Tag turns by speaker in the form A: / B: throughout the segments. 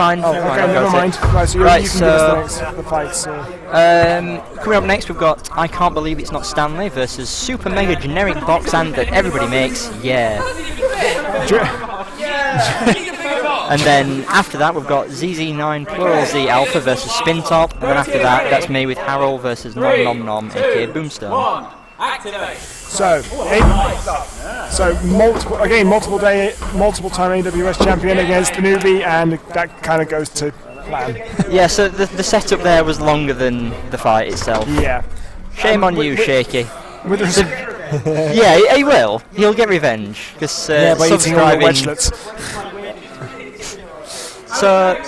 A: mind.
B: Oh, okay, never mind. Right, so you can give us the fights.
A: Coming up next, we've got I Can't Believe It's Not Stanley versus Super Mega Generic Box Ant that everybody makes. Yeah. And then after that, we've got ZZ9 Plural Z Alpha versus Spin Top. And then after that, that's me with Harold versus Nom Nom Nom, aka Boomstone.
B: So multiple time AWS champion against the newbie, and that kind of goes to plan.
A: Yeah, so the setup there was longer than the fight itself.
B: Yeah.
A: Shame on you, Shaky.
B: Yeah,
A: yeah, he will. He'll get revenge because
B: by eating all the wedgelets.
A: So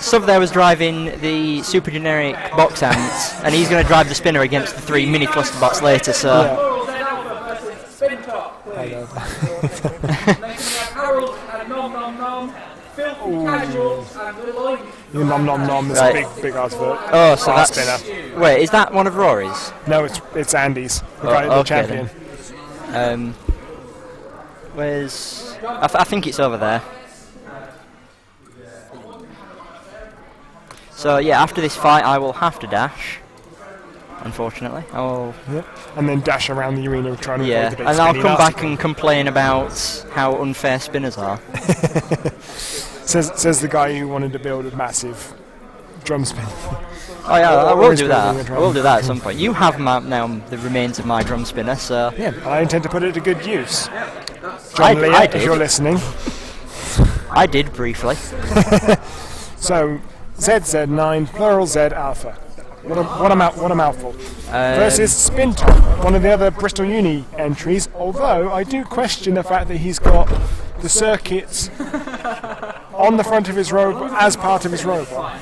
A: Sub there was driving the super generic box ant, and he's going to drive the spinner against the 3 mini clusterbots later. So.
B: Yeah. Nom nom nom is a big advert.
A: Oh, so that's
B: spinner.
A: Wait, is that one of Rory's?
B: No, it's Andy's, the champion.
A: Where's? I think it's over there. So yeah, after this fight, I will have to dash. Unfortunately,
B: and then dash around the arena trying to avoid the big
A: and I'll come
B: nasty
A: back and complain about how unfair spinners are.
B: says the guy who wanted to build a massive drum spin.
A: Oh yeah, I will do that. I will do that at some point. You have now the remains of my drum spinner, so
B: yeah, I intend to put it to good use.
A: I
B: did. If you're listening,
A: I did briefly.
B: So ZZ9 Plural Z Alpha. What a mouthful. Versus Spin Top, one of the other Bristol Uni entries, although I do question the fact that he's got the circuits on the front of his robot as part of his robot.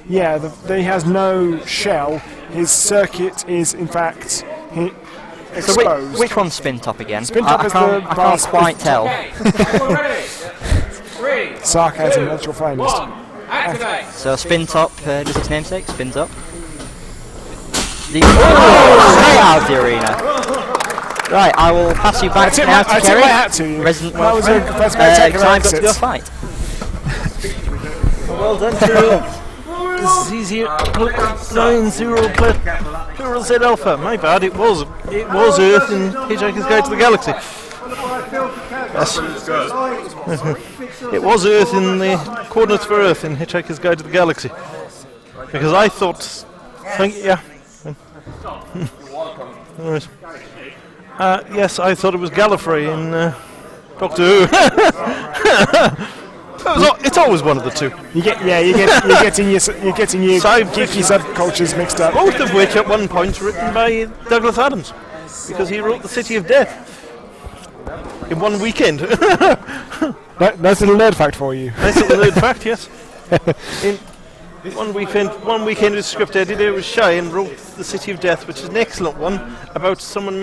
B: Yeah, he has no shell. His circuit is, in fact, exposed.
A: So which one's Spin Top again?
B: Spin Top is the
A: I can't quite tell.
B: Sarcasm, that's your finest.
A: So Spin Top, does its namesake? Spins up. Straight out of the arena. Right, I will pass you back now to Kerry.
B: That was a spectacular
A: exit. To your fight.
C: Well done, Drew. This is easier. 9-0 Plural Z Alpha. My bad. It was Earth in Hitchhiker's Guide to the Galaxy. Yes. It was Earth in the coordinates for Earth in Hitchhiker's Guide to the Galaxy. Because I thought, yes, I thought it was Gallifrey in Doctor Who. It's always one of the two.
B: You're getting your geeky subcultures mixed up.
C: Both of which at one point written by Douglas Adams, because he wrote The City of Death in one weekend.
B: That's a little nerd fact for you.
C: Nice little nerd fact, yes. In one weekend his script editor was shy and wrote The City of Death, which is an excellent one about someone in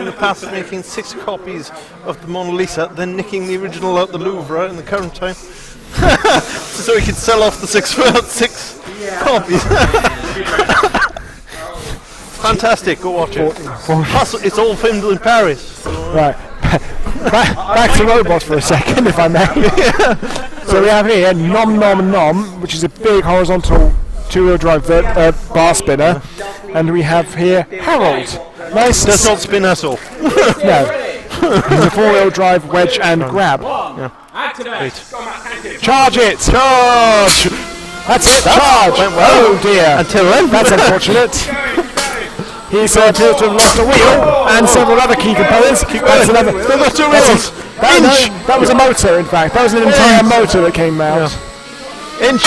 C: the past making 6 copies of the Mona Lisa, then nicking the original out the Louvre in the current time, so he could sell off the 6 copies. Fantastic, go watch it. Plus, it's all filmed in Paris. So
B: right. Back to robots for a second, if I may. So we have here Nom Nom Nom, which is a big horizontal 2-wheel drive bar spinner, and we have here Harold. Nice.
C: Does not spin at all.
B: No. It's a 4-wheel drive wedge and grab.
C: Yeah.
B: Activate. Charge it. Charge. That's it. Charge. Oh dear.
C: Until then.
B: That's unfortunate. He's appears to have lost a wheel and several other key components. That's another.
C: They've got 2 wheels.
B: That was a motor, in fact. That was an entire motor that came out.
C: Inch.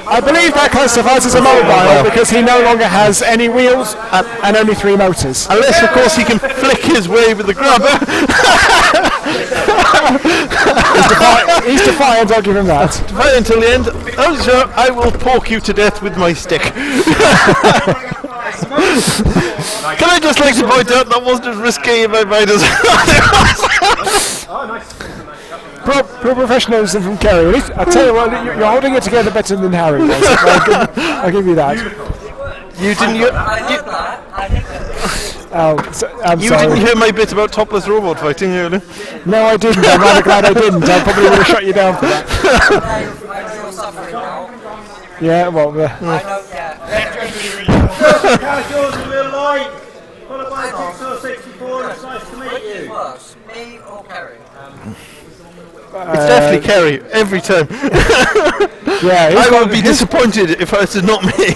B: I believe that classifies as a mobile because he no longer has any wheels and only 3 motors.
C: Unless, of course, he can flick his way with the grabber.
B: He's defiant, I'll give him that.
C: Defiant until the end. Oh, sure, I will poke you to death with my stick. Can I just like to point out that wasn't as risky in my mind as
B: Professionalism from Kerry. At least, I tell you what, you're holding it together better than Harry was. I'll give you that.
C: You didn't.
B: I'm
C: You
B: sorry.
C: didn't hear my bit about topless robot fighting earlier.
B: No, I didn't. I'm rather glad I didn't. I probably would have shut you down for that.
D: You're suffering now.
B: Yeah, well,
D: I know, yeah.
E: Yours a little light. Followed by Jigsaw 64. It's nice to meet
D: Which is
E: you.
D: worse, me or Kerry?
C: It's definitely Kerry, every time.
B: yeah,
C: I would be disappointed if it was not me.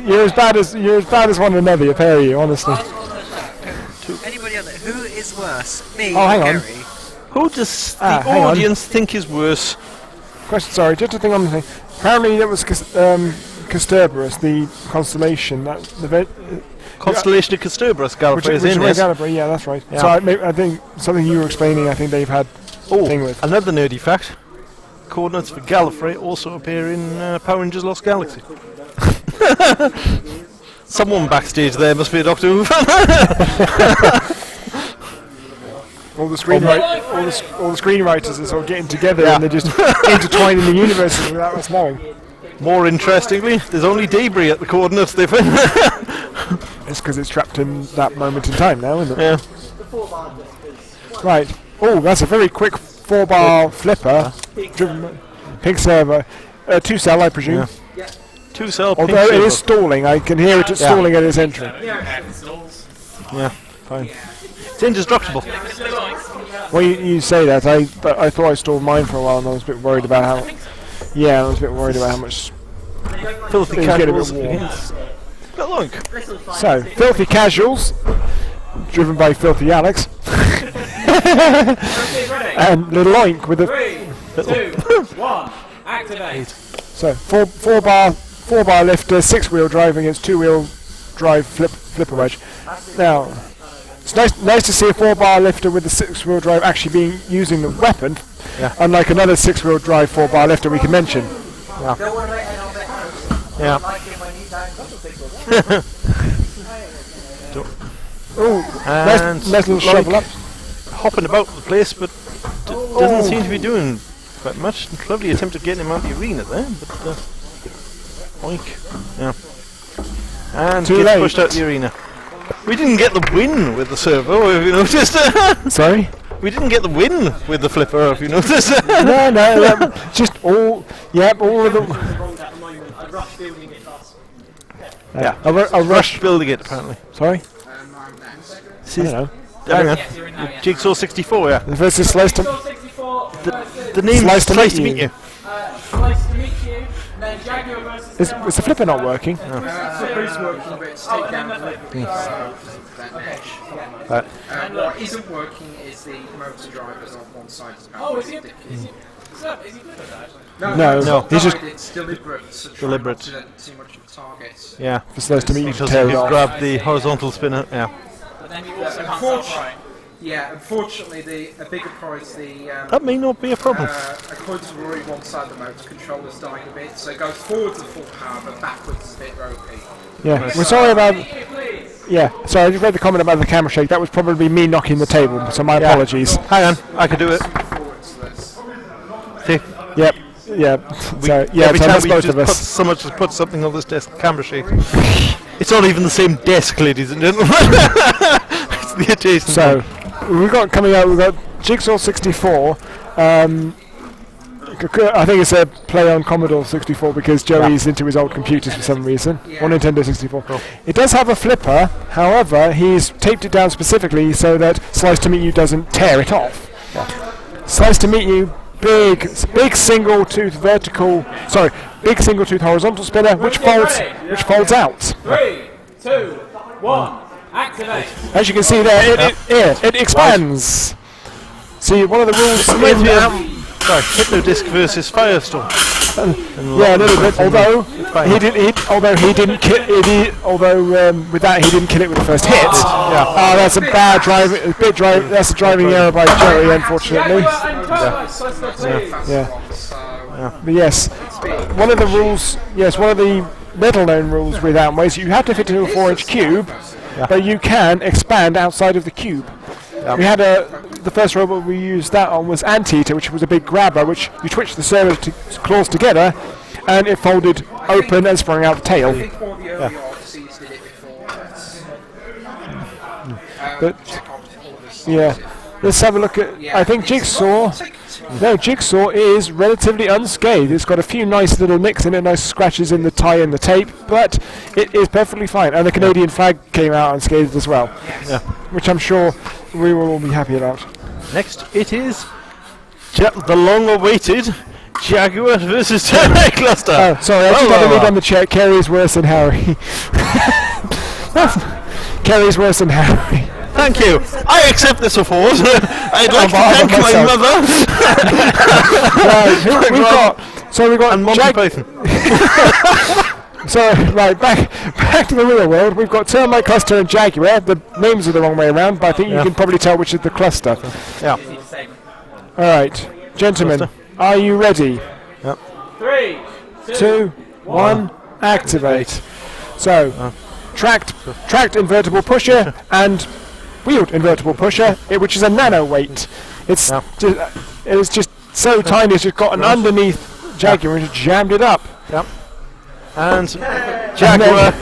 B: you're as bad as one another, you pair of you, honestly.
F: Anybody out there? Who is worse? Me
B: Oh, hang
F: or
B: on.
F: Kerry?
C: Who does the
B: hang on.
C: audience think is worse?
B: Question. Sorry, just a thing on the thing. Apparently, it was Casterbarus, the constellation that the
C: Constellation of Casterbarus, Gallifrey is in, yes.
B: Gallifrey, yeah, that's right.
C: Yeah.
B: So I think something you were explaining. I think they've had thing with.
C: Another nerdy fact. Coordinates for Gallifrey also appear in Power Rangers Lost Galaxy. Someone backstage there must be a Doctor Who fan.
B: All the screenwriters are sort of getting together and they're just intertwining the universes without us knowing.
C: More interestingly, there's only debris at the coordinates they found.
B: It's because it's trapped in that moment in time now, isn't it?
C: Yeah.
B: Right. Oh, that's a very quick 4-bar flipper. Driven pink servo. 2-cell, I presume.
C: Yeah. 2-cell pink
B: Although it
C: servo.
B: is stalling. I can hear it stalling at its entry.
C: Yeah, fine. It's indestructible.
B: Well, you say that. But I thought I stalled mine for a while and I was a bit worried about how... Yeah, I was a bit worried about how much...
C: Filthy
B: It was getting a
C: casuals
B: bit warm.
C: against... But look,
B: So, Filthy Casuals, driven by Filthy Alex. And Little Oink with the...
E: 3, 2, 1. Activate.
B: So, 4-bar lifter, 6-wheel drive against 2-wheel drive flipper wedge. Now, it's nice to see a 4-bar lifter with the 6-wheel drive actually using the weapon, unlike another 6-wheel drive 4-bar lifter we can mention.
D: Don't worry, mate, I know that.
C: yeah.
D: I like it when you don't.
B: Oh,
C: And
B: nice little shovel up.
C: hopping about the place, but doesn't seem to be doing quite much. Lovely attempt at getting him out of the arena there, but oink. Yeah. And
B: Too
C: gets
B: late.
C: pushed out the arena. We didn't get the win with the servo, have you noticed?
B: Sorry?
C: We didn't get the win with the flipper, have you noticed?
B: No, just all of them.
C: Yeah.
B: A rush.
C: Building it, apparently.
B: Sorry? I don't know.
C: Hang on. Jigsaw 64, yeah.
B: Versus Slice to...
C: The name
B: Slice to
C: Slice
B: meet
C: to meet
B: you.
C: you.
E: Nice to meet you. Then Jaguar versus.
B: Is the flipper not working?
G: Flipper's working, but it's take down the flipper, so that edge. And what isn't working is the motor drivers on one side.
E: Oh, is he good at that?
B: No,
G: it's not
B: he's just-
G: died, it's deliberate. To try
C: Deliberate.
G: not to let too much of a target.
C: Yeah.
B: For Slice to meet you to
C: Because
B: tear
C: he's
B: it off.
C: grabbed the horizontal spinner, yeah.
E: But then you also can't stop right.
G: Unfortunately, a bigger prize, the
C: That may not be a problem.
G: a coils were already one side of the motor controller's dying a bit, so it goes forwards at full power, but backwards is a bit ropey.
B: Yeah, we're sorry about... Yeah, sorry, I just read the comment about the camera shake. That was probably me knocking the table, so my apologies.
C: Hang on, I can do it.
G: Forwards, that's
C: See?
B: Yep, yeah. So, yeah,
C: Every
B: so
C: time
B: that's
C: we
B: both
C: just
B: of
C: put
B: us.
C: someone just put something on this desk, camera shake. It's not even the same desk, ladies and gentlemen. It's the adjacent
B: So,
C: one.
B: we've got Jigsaw 64. I think it's a play on Commodore 64 because Joey's into his old computers for some reason. Or Nintendo 64.
C: Cool.
B: It does have a flipper, however, he's taped it down specifically so that Slice to Meet You doesn't tear it off. Slice to Meet You, big single tooth horizontal spinner, which folds out.
E: 3, 2, 1. Activate.
B: As you can see there, it expands. See, one of the rules in
C: Hypnodisc versus Firestone.
B: yeah, a little bit. Although he didn't kill with that he didn't kill it with the first hit. Yeah. That's a bad drive. That's a driving error by Joey, unfortunately. Yeah. But yes, one of the rules. Yes, one of the little-known rules with Antweight is you have to fit into a 4-inch cube, but you can expand outside of the cube. We had the first robot we used that on was Anteater, which was a big grabber, which you twitch the claws together, and it folded open and sprang out the tail.
G: I think all the early Odysseys did it before.
B: But yeah, let's have a look at. I think Jigsaw. No, Jigsaw is relatively unscathed. It's got a few nice little nicks in it, nice scratches in the tie and the tape, but it is perfectly fine. And the Canadian flag came out unscathed as well, which I'm sure we will all be happy about.
C: Next, it is the long-awaited Jaguar versus Termite Cluster.
B: Oh, sorry, I just got to read on the chat. Kerry's worse than Harry. Kerry's worse than Harry.
C: Thank you. I accept this award. I'd like to thank my mother.
B: We've got
C: and Monty Python.
B: So, right, back to the real world. We've got Termite Cluster and Jaguar. The names are the wrong way around, but I think you can probably tell which is the cluster.
C: Yeah.
B: All right, gentlemen, are you ready?
C: Yep.
E: 3,
B: 2, 1, activate. So, tracked invertible pusher and wheeled invertible pusher, which is a nano weight. It is just so tiny. It's just got an underneath Jaguar and just jammed it up.
C: Yep. And Jaguar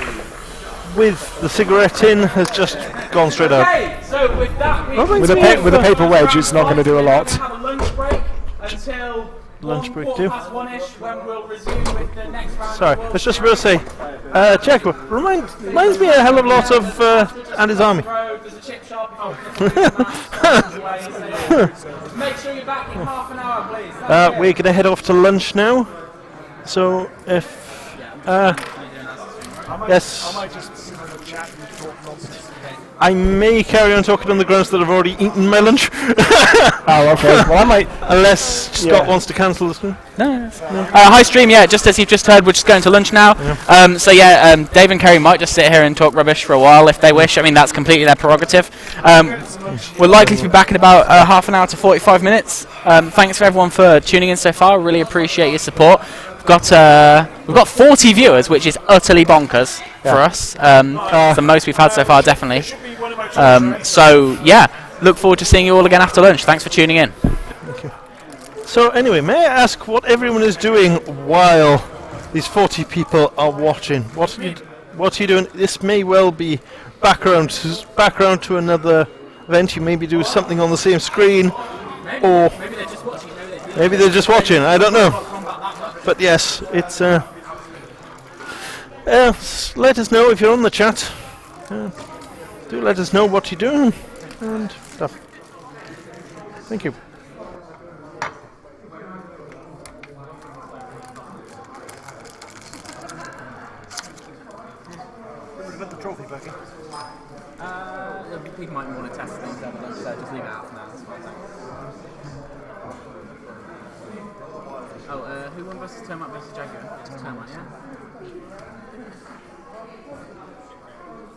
C: with the cigarette tin has just gone straight up.
E: Okay, so with that,
B: With a paper wedge, it's not going to do a lot.
E: have a lunch break until
C: Lunch break,
E: 1:15 when we'll resume with the next round.
C: Sorry, I was just about to say, Jaguar reminds me a hell of a lot of Andy's Army.
E: There's a chip shop. Make sure you're back in half an hour, please.
C: We're going to head off to lunch now. So if yes, I may carry on talking on the grounds that I've already eaten my lunch.
B: Oh, okay. Well, I might.
C: Unless Scott wants to cancel this one.
H: No. Hi stream, just as you've just heard, we're just going to lunch now. Dave and Kerry might just sit here and talk rubbish for a while if they wish. I mean, that's completely their prerogative. We're likely to be back in about half an hour to 45 minutes. Thanks for everyone for tuning in so far. Really appreciate your support. We've got 40 viewers, which is utterly bonkers for us. The most we've had so far, definitely. Look forward to seeing you all again after lunch. Thanks for tuning in.
C: So anyway, may I ask what everyone is doing while these 40 people are watching? What are you doing? This may well be background to another event. You maybe do something on the same screen, or maybe they're just watching. I don't know. But yes, it's let us know if you're on the chat. Do let us know what you're doing and stuff. Thank you. Put the trophy back in.
G: We might want to test things over lunch, so just leave it out for now. That's fine, thanks. Who won versus Termite versus Jaguar? Termite, yeah?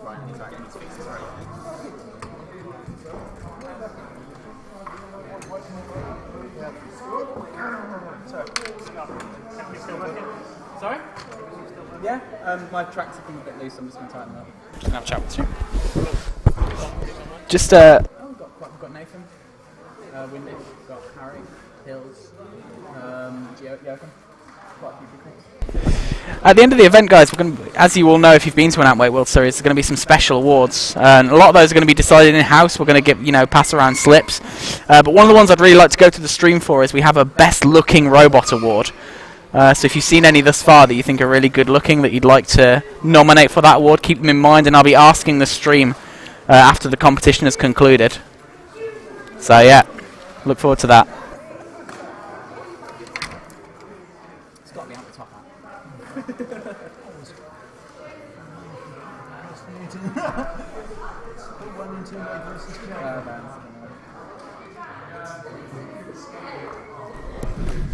G: Right, I need to fix this right. Sorry? Yeah, my tracks have been a bit loose, I'm just going to tighten them up.
H: Just gonna have a chat with you. Just
G: We've got Nathan, Windy, we've got Harry, Hills, Joachim, quite a few people.
H: At the end of the event, guys, we're going to, as you all know, if you've been to an Antweight World Series, there's going to be some special awards, and a lot of those are going to be decided in house. We're going to pass around slips, but one of the ones I'd really like to go to the stream for is we have a Best Looking Robot Award. So if you've seen any thus far that you think are really good looking that you'd like to nominate for that award, keep them in mind, and I'll be asking the stream after the competition has concluded. So yeah, look forward to that.
G: It's got to be out the top hat.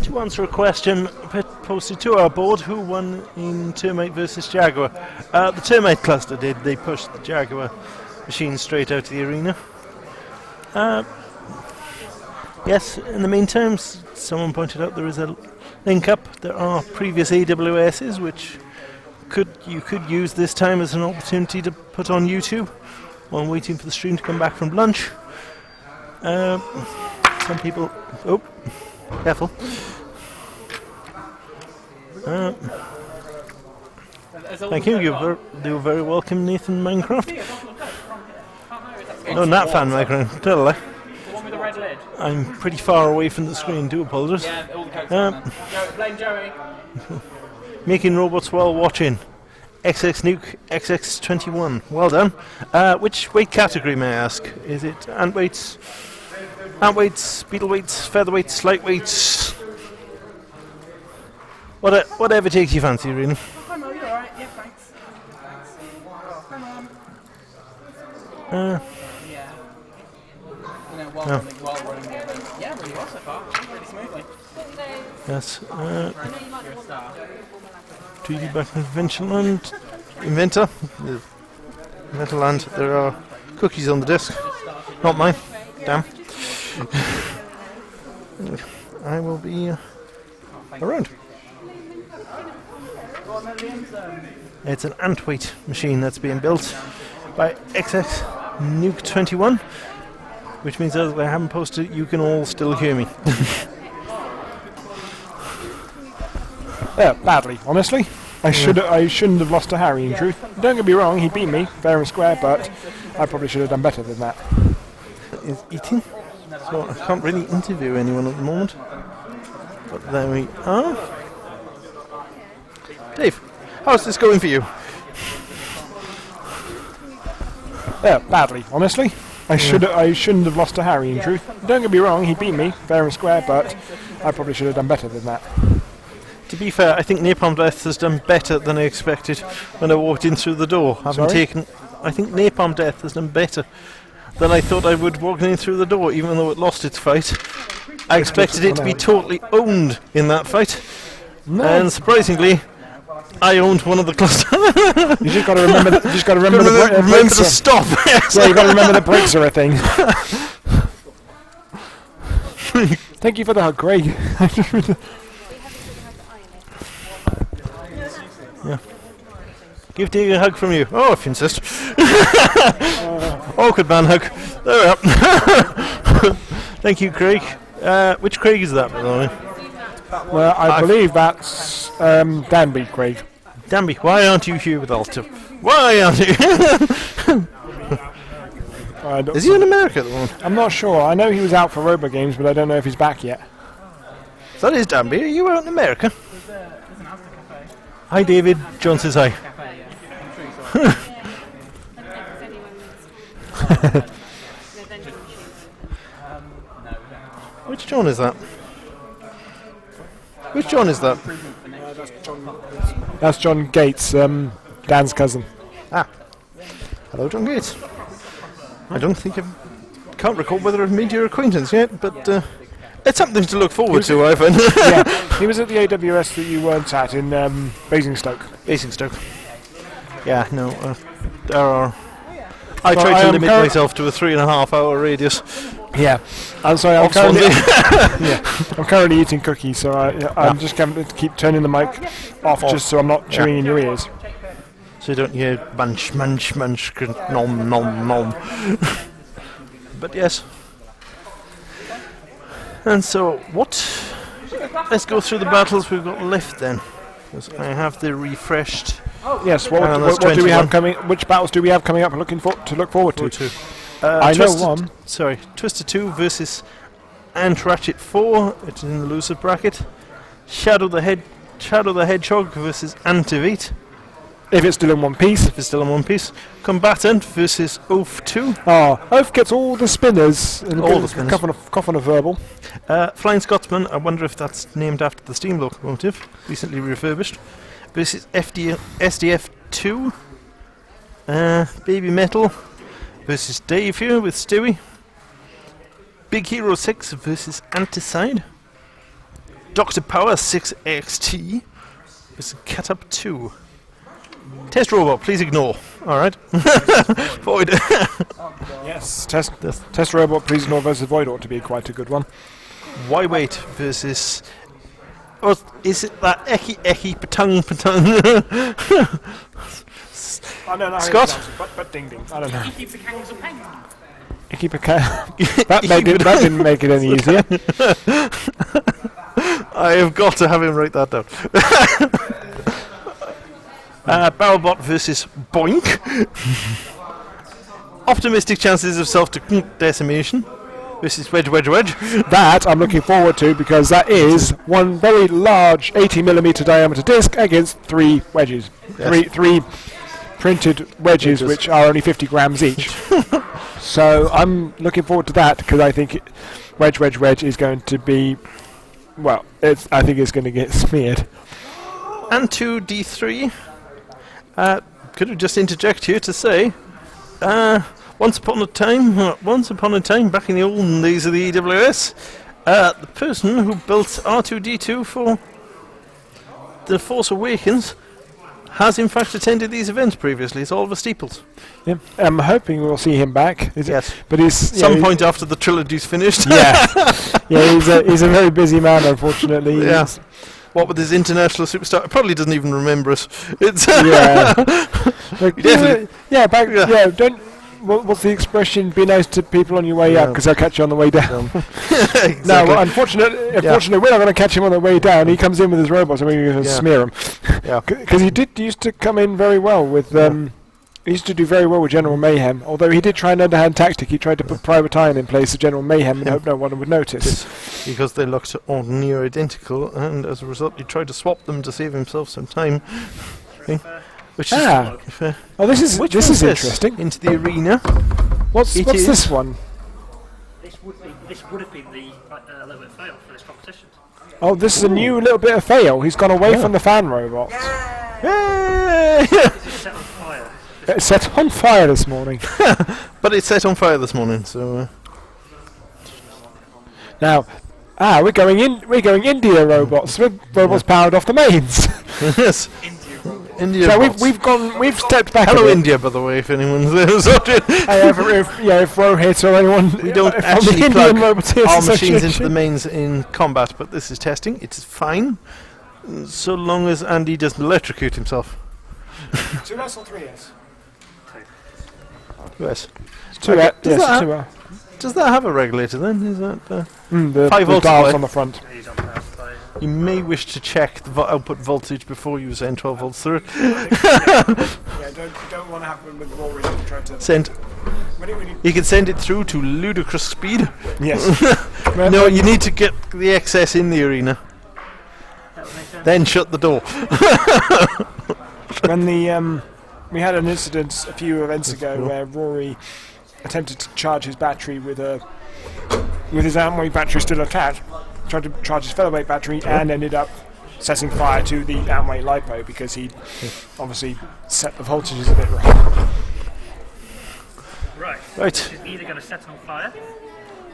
C: To answer a question posted to our board, who won in Termite versus Jaguar? The Termite cluster did. They pushed the Jaguar machine straight out of the arena. Yes, in the meantime, someone pointed out there is a link up. There are previous AWSs which you could use this time as an opportunity to put on YouTube while waiting for the stream to come back from lunch. Some people... Oh, careful. Thank you. You're very welcome, Nathan Minecraft. No, not fan microphone. Tell I.
H: The one with the red lid.
C: I'm pretty far away from the screen. Do apologise.
H: Yeah, all the coats. Blame Joey.
C: Making robots while watching. XX Nuke XX21. Well done. Which weight category, may I ask? Is it Antweights, Beetleweights, Featherweights, Lightweights? Whatever takes your fancy, really.
H: Hi Mo, you alright? Yeah, thanks. Come on. Yeah. You know, while running the event. Yeah, really well so far. Really smoothly.
C: Yes.
H: You're a star.
C: 3D back Inventor. Inventorland. There are cookies on the desk. Not mine. Damn. I will be around. It's an Antweight machine that's being built by XX Nuke 21, which means that if I haven't posted it, you can all still hear me.
B: Yeah, badly, honestly. I shouldn't have lost to Harry, in truth. Don't get me wrong, he beat me, fair and square, but I probably should have done better than that.
C: Is eating, so I can't really interview anyone at the moment. But there we are. Dave, how's this going for you?
B: Yeah, badly, honestly. I shouldn't have lost to Harry, in truth. Don't get me wrong, he beat me, fair and square, but I probably should have done better than that.
C: To be fair, I think Napalm Death has done better than I expected when I walked in through the door. I think Napalm Death has done better than I thought I would walking in through the door, even though it lost its fight. I expected it to be totally owned in that fight. No. And surprisingly, I owned one of the clusters.
B: You just got to remember.
C: Remember to stop.
B: Yeah, you got to remember the brakes are a thing. Thank you for the hug, Craig.
C: Yeah. Give Dave a hug from you. Oh, if you insist. Awkward man hug. There we are. Thank you, Craig. Which Craig is that, by the way?
B: Well, I believe that's Danby, Craig.
C: Danby, why aren't you here with Alto? Why aren't you? Is he in America at the moment?
B: I'm not sure. I know he was out for Robo Games, but I don't know if he's back yet.
C: So that is Danby. Are you out in America? Hi, David. John says hi. Which John is that? Which John is that?
B: That's John Gates, Dan's cousin.
C: Ah. Hello, John Gates. I don't think can't recall whether I've made your acquaintance yet, but it's something to look forward to, I find.
B: Yeah, he was at the AWS that you weren't at in Basingstoke.
C: Basingstoke. Yeah, no, there are. I try to limit myself to a 3.5 hour radius.
B: Yeah, I'm sorry. I'm currently eating cookies, so I'm just going to keep turning the mic off just so I'm not chewing in your ears.
C: So you don't hear munch, munch, munch, nom, nom, nom. But yes. And so, let's go through the battles we've got left then. Because I have the refreshed.
B: Yes. What do we have coming? Which battles do we have coming up? To look forward to. I know one.
C: Sorry, Twister 2 versus Ant Ratchet 4. It's in the loser bracket. Shadow the Hedgehog versus Antweight.
B: If it's still in one piece.
C: Combatant versus Oaf 2.
B: Oh, Oaf gets all the spinners.
C: All the spinners.
B: Cough on a verbal.
C: Flying Scotsman, I wonder if that's named after the steam locomotive, recently refurbished. Versus SDF 2. Baby Metal versus Dave here with Stewie. Big Hero 6 versus Anticide. Dr. Power 6XT versus Cat Up 2. Test Robot, please ignore. Alright. Void.
B: Yes, Test Robot, please ignore versus Void ought to be quite a good one.
C: Why wait versus. Or is it that Eki Patang?
B: I don't know
C: Scott?
B: But ding ding. I don't know. That didn't make it any easier.
C: I have got to have him write that down. Barrelbot versus Boink. optimistic chances of self-decimation. This is wedge.
B: That I'm looking forward to, because that is one very large 80mm diameter disc against 3 wedges.
C: Yes.
B: Three printed wedges, which are only 50 grams each. So I'm looking forward to that, because I think wedge is going to be, well, I think it's going to get smeared.
C: And to D3. Could I just interject here to say, once upon a time, back in the olden days of the EWS, the person who built R2-D2 for The Force Awakens has in fact attended these events previously. It's Oliver Steeples.
B: Yeah. I'm hoping we'll see him back.
C: Yes,
B: but he's
C: some point after the trilogy's finished.
B: Yeah, he's a very busy man, unfortunately.
C: Yeah. What with his international superstar? He probably doesn't even remember us. It's
B: Like,
C: definitely.
B: Don't. What's the expression? Be nice to people on your way up, because they'll catch you on the way down.
C: Exactly.
B: No, unfortunately, we're not going to catch him on the way down. He comes in with his robots, and we're going to smear him.
C: Yeah.
B: Because he used to come in very well with. He used to do very well with General Mayhem. Although he did try an underhand tactic. He tried to put Private Iron in place of General Mayhem and hope no one would notice.
C: Because they looked all near identical, and as a result, he tried to swap them to save himself some time. Okay. Which is
B: this is interesting.
C: Into the arena.
B: What's this one?
E: This would have been the little bit fail for this competition.
B: Oh, this is a new little bit of fail. He's gone away from the fan robot.
E: It's set on fire.
B: It's set on fire this morning.
C: But it's set on fire this morning, so.
B: Now, we're going India robots. We're robots powered off the mains.
C: Yes. India.
B: So we've stepped back.
C: Hello, India, by the way, if anyone's watching.
B: If Rohit or anyone,
C: We don't
B: from
C: actually
B: the
C: plug
B: Indian Roboteers
C: our machines into
B: Association.
C: the mains in combat, but this is testing. It's fine, so long as Andy doesn't electrocute himself.
B: 2S or 3S?
C: Yes.
B: 2S.
C: Does
B: Yes,
C: that
B: 2S.
C: Does that have a regulator then? Is that
B: The
C: 5 volt
B: dials
C: supply?
B: on the front.
E: He's on power supply.
C: You may wish to check the output voltage before you send 12 volts through it.
B: Yeah, don't want to happen with Rory trying to
C: Send. You can send it through to ludicrous speed.
B: Yes.
C: No, you need to get the excess in the arena. Then shut the door.
B: When we had an incident a few events ago where Rory attempted to charge his battery with his Antweight battery still attached, tried to charge his featherweight battery and ended up setting fire to the Antweight LiPo because he obviously set the voltages a bit wrong.
E: Right.
C: Right.
E: It's either going to set on fire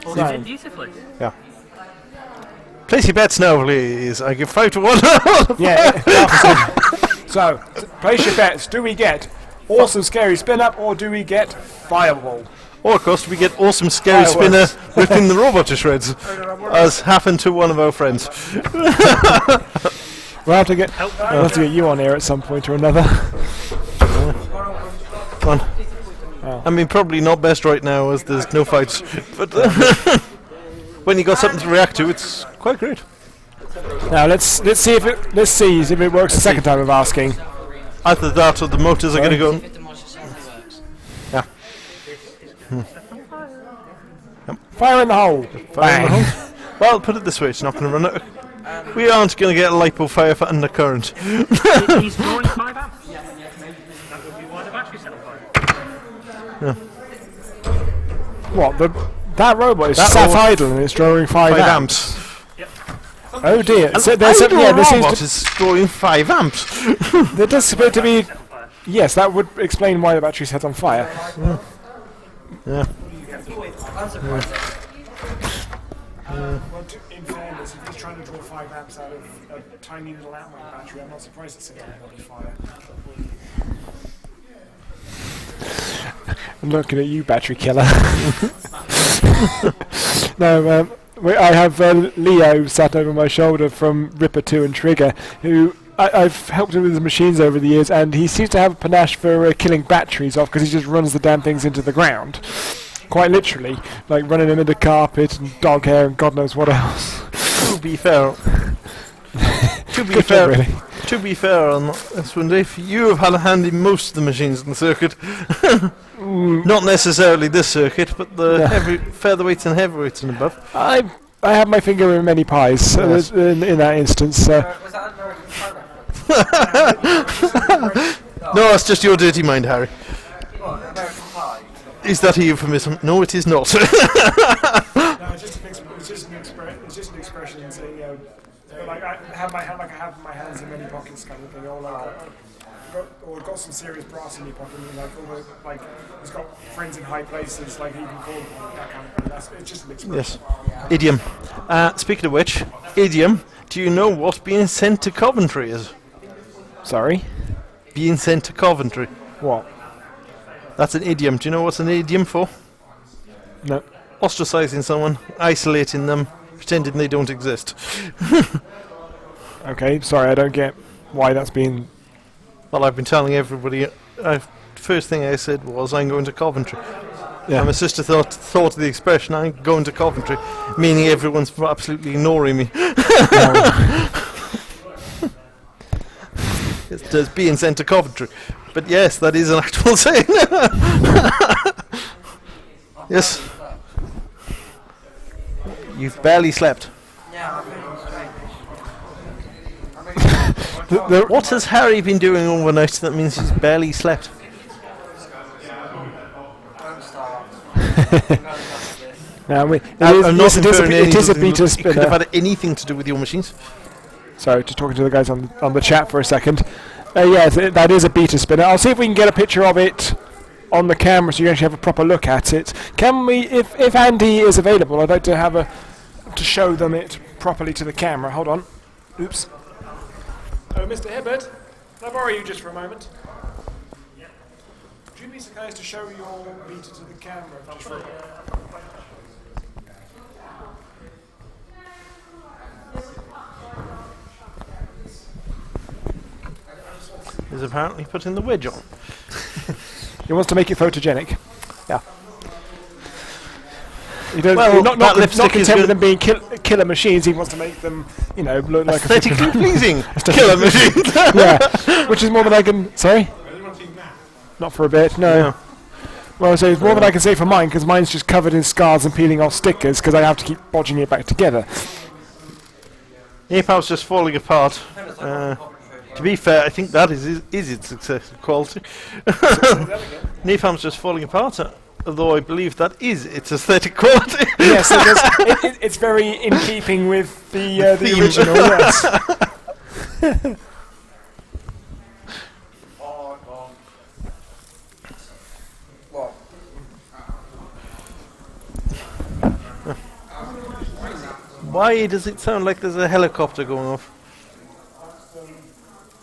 E: or
B: No.
E: it did beautifully.
C: Place your bets now, please. I give 5 to 1.
B: Yeah. So, place your bets. Do we get awesome scary spin up or do we get fireball?
C: Or, of course, we get awesome scary spinner ripping the robot to shreds, as happened to one of our friends.
B: We'll have to get you on here at some point or another.
C: Come on. I mean, probably not best right now, as there's no fights. But when you got something to react to, it's quite great.
B: Now let's see if it works the second time of asking.
C: Either that or the motors are going to go.
F: If the motion sensor works.
C: Yeah.
B: Fire in the hole.
C: Fire in the hole. Well, put it this way, it's not going to run out. We aren't going to get a lipo fire for undercurrent.
E: He's drawing 5 amps. That would be why the battery set on fire.
B: What? That robot is
C: That
B: sat
C: robot-
B: idle and it's drawing 5 amps. Oh dear. So
C: There
B: there's there seems
C: robot
B: to,
C: is drawing 5 amps.
B: there does appear to be. Yes, that would explain why the battery's set on fire.
C: Yeah.
B: In fairness, if he's trying to draw 5 amps out of a tiny little Antweight battery, I'm not surprised it's setting on fire. I'm looking at you, battery killer. No, I have Leo sat over my shoulder from Ripper 2 and Trigger, who I've helped him with his machines over the years, and he seems to have a panache for killing batteries off because he just runs the damn things into the ground. Quite literally, like running them into carpet and dog hair and God knows what else.
C: To be fair,
B: Good job, really.
C: to be fair on this one, Dave, you have had a hand in most of the machines in the circuit. Not necessarily this circuit, but the featherweights and heavyweights and above.
B: I have my finger in many pies in that instance.
D: Was that American Pie?
C: No, it's just your dirty mind, Harry.
D: What, American Pie?
C: Is that a euphemism? No, it is not.
B: No, it's just an expression saying, like I have my hands in many pockets kind of thing. Or got some serious brass in your pocket, and like he's got friends in high places, like he can call them that kind of thing. It's just an expression.
C: Yes. Idiom. Speaking of which, idiom. Do you know what being sent to Coventry is?
B: Sorry?
C: Being sent to Coventry.
B: What?
C: That's an idiom. Do you know what's an idiom for?
B: No.
C: Ostracizing someone, isolating them, pretending they don't exist.
B: Okay, sorry, I don't get why that's being...
C: Well, I've been telling everybody. First thing I said was, I'm going to Coventry.
B: Yeah.
C: And my sister thought of the expression, I'm going to Coventry, meaning everyone's absolutely ignoring me. It's just being sent to Coventry. But yes, that is an actual saying. Yes. You've barely slept.
D: Yeah, I
C: What has Harry been doing overnight that means he's barely slept?
D: don't start.
B: Now,
C: It
B: is a beta
C: It could have
B: spinner.
C: had anything to do with your machines.
B: Sorry, just talking to the guys on the chat for a second. Yes, that is a beta spinner. I'll see if we can get a picture of it on the camera so you actually have a proper look at it. Can we, if Andy is available, I'd like to show them it properly to the camera. Hold on. Oops. Oh, Mr. Hibbert, can I borrow you just for a moment? Yeah. Would you be so kind as to show your beta to the camera just for a moment?
C: He's apparently putting the wedge on.
B: He wants to make it photogenic.
C: Yeah.
B: He does,
C: Well,
B: not
C: that lipstick is
B: content with
C: good.
B: them being killer machines. He wants to make them, look like
C: Aesthetically pleasing. Killer machine.
B: yeah, which is more than I can. Sorry. Not for a bit. No.
C: Yeah.
B: Well, so it's more than I can say for mine because mine's just covered in scars and peeling off stickers because I have to keep bodging it back together.
C: Napalm's just falling apart. To be fair, I think that is its excessive quality. Napalm's just falling apart, although I believe that is its aesthetic quality.
B: Yes, it's very in keeping with the
C: theme.
B: original. Yes.
D: What?
C: Why does it sound like there's a helicopter going off?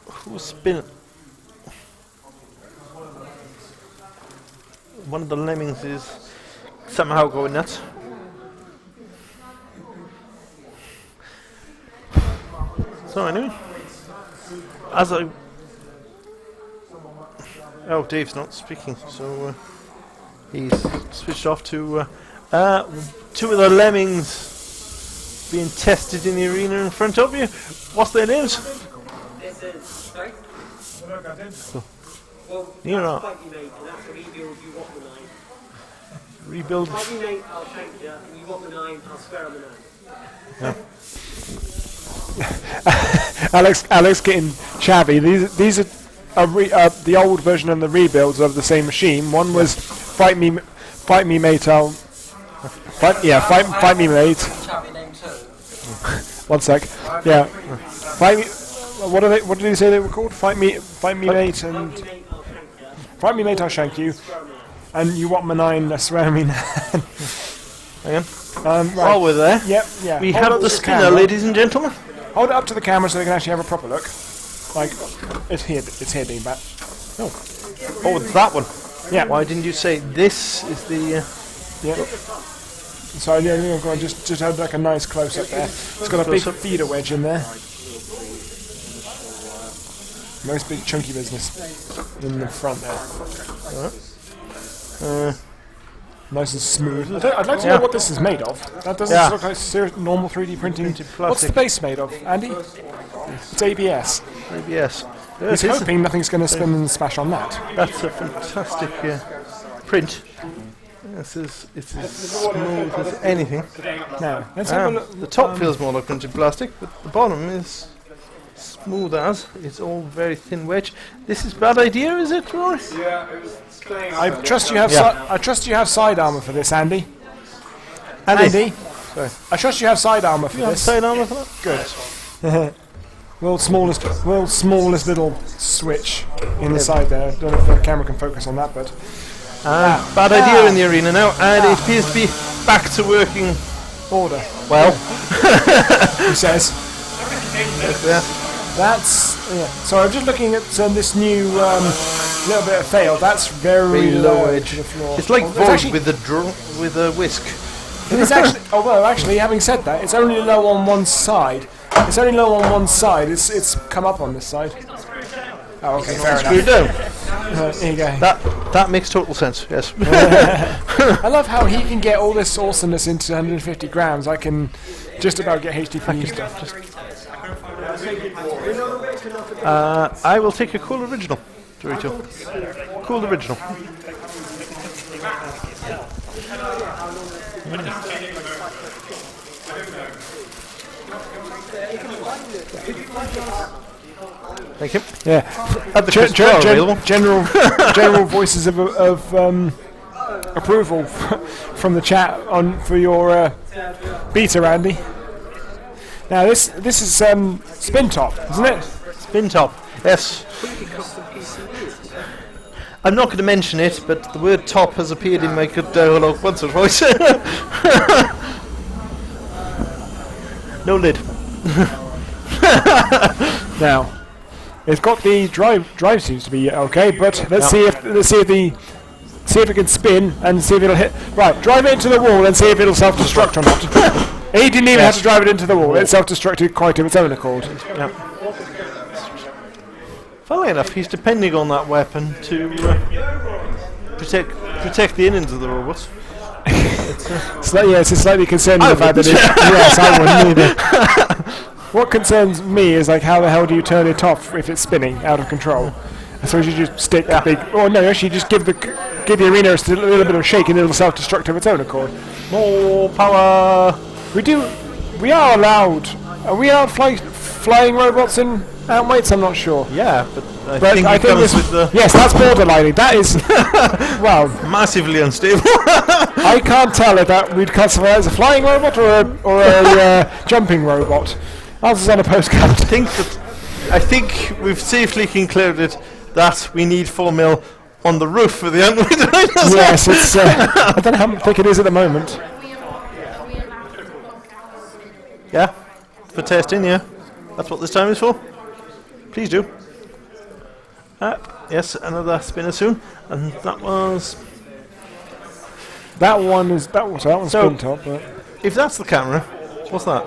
C: Who's spinning? One of the Lemmings is somehow going nuts. So anyway, Dave's not speaking, so he's switched off to two of the Lemmings being tested in the arena in front of you. What's their names?
E: This is, sorry? Well,
C: You're
E: that's
C: right.
E: fight you mate, and that's a rebuild you want the 9.
C: Rebuild.
E: Fight you mate, I'll shank you, and you want the 9, I'll spare on the 9.
B: Alex getting chavvy. These are the old version and the rebuilds of the same machine. One was fight me mate. Fight me mate.
D: Chavvy name 2.
B: 1 sec. Yeah. Fight me. What did he say they were called? Fight me mate, and fight me mate. I'll shank you. And you want my 9? Swear me.
C: Hang on.
B: Right.
C: While we're there,
B: Yep. Yeah.
C: we
B: Hold it
C: have
B: up
C: the
B: to
C: spinner,
B: camera.
C: ladies and gentlemen.
B: Hold it up to the camera so they can actually have a proper look. Like it's here, being back.
C: Oh, it's that one.
B: Yeah.
C: Why didn't you say this is the...
B: Yeah. So I'm going to just have like a nice close up there. It's got a big feeder wedge in there. Nice big chunky business in the front there. Nice and smooth. I'd like to know what this is made of. That doesn't look like normal 3D printing. What's the base made of, Andy? It's ABS.
C: ABS.
B: He's hoping nothing's going to spin and smash on that.
C: That's a fantastic print. This is it's as smooth as anything.
B: Now, let's have a look.
C: The top feels more like printed plastic, but the bottom is smooth as. It's all very thin wedge. This is bad idea, is it, Rory?
G: Yeah, it was playing.
B: I trust you have. I trust you have side armor for this, Andy.
C: Andy.
B: Sorry. I trust you have side armor for
C: You have
B: this.
C: side armor for that? Good.
B: World's smallest little switch in the side there. Don't know if the camera can focus on that, but
C: Bad idea in the arena now, and it appears to be back to working
B: order.
C: well.
B: He says.
C: Yeah.
B: That's So I'm just looking at this new little bit of fail. That's very low
C: edge.
B: to the floor.
C: It's like
B: it's
C: Void
B: actually-
C: with a whisk.
B: It is actually. Although actually, having said that, it's only low on one side. It's only low on one side. It's come up on this side. Oh, okay, fair
C: Screwed
B: enough.
C: down.
B: Here you go.
C: That makes total sense. Yes.
B: I love how he can get all this awesomeness into 150 grams. I can just about get HDPE stuff.
C: I will take a cool original, Dorito. Cool original. Thank you.
B: Yeah.
C: At the crisp bar available.
B: General voices of approval from the chat for your beta, Andy. Now this is spin top, isn't it?
C: Spin top. Yes. I'm not going to mention it, but the word top has appeared in my good dialogue once or twice. No lid.
B: Now, it's got the drive seems to be okay, but let's see if it can spin and see if it'll hit. Right, drive it into the wall and see if it'll self-destruct or not. He didn't even have to drive it into the wall; it self-destructed quite of its own accord.
C: Yeah. Funnily enough, he's depending on that weapon to protect the innards of the robots.
B: It's slightly concerning the fact that yes, I wouldn't either. What concerns me is like how the hell do you turn it off if it's spinning out of control? I suppose you just stick a big. Oh no, actually just give the arena a little bit of a shake and it'll self-destruct of its own accord.
C: More power.
B: We are allowed. Are we allowed flying robots in Antweights? I'm not sure.
C: Yeah, but
B: I think this
C: with the
B: yes, that's borderlining. That is well
C: massively unstable.
B: I can't tell if that we'd classify it as a flying robot or a jumping robot. Answers on a postcard.
C: I think we've safely concluded that we need 4 mil on the roof for the Antweight.
B: Yes, it's. I don't know how thick it is at the moment.
C: Yeah, for testing. Yeah, that's what this time is for. Please do. Yes, another spinner soon, and that was.
B: That one's spin top. But
C: If that's the camera, what's that?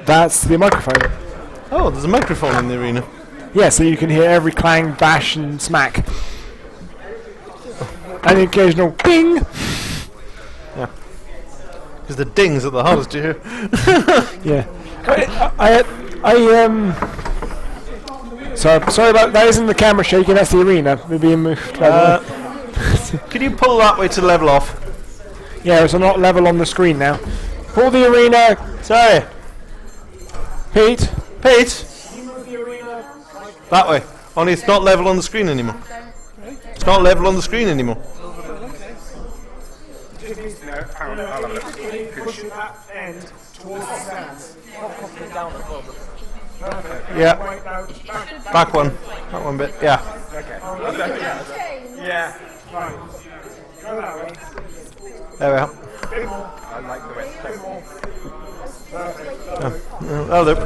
B: that's the microphone.
C: Oh, there's a microphone in the arena.
B: Yeah, so you can hear every clang, bash, and smack, and the occasional ding.
C: Yeah, because the dings are the hardest to hear.
B: Yeah. Sorry about that. Isn't the camera shaking? That's the arena. They're being moved. By the way.
C: Can you pull that way to level off?
B: Yeah, it's not level on the screen now. Pull the arena.
C: Sorry,
B: Pete.
C: That way. Only it's not level on the screen anymore. It's not level on the screen anymore. Yeah. Back one. That one bit. Yeah.
B: Yeah.
C: There we are.
G: I like the way
C: Oh, there.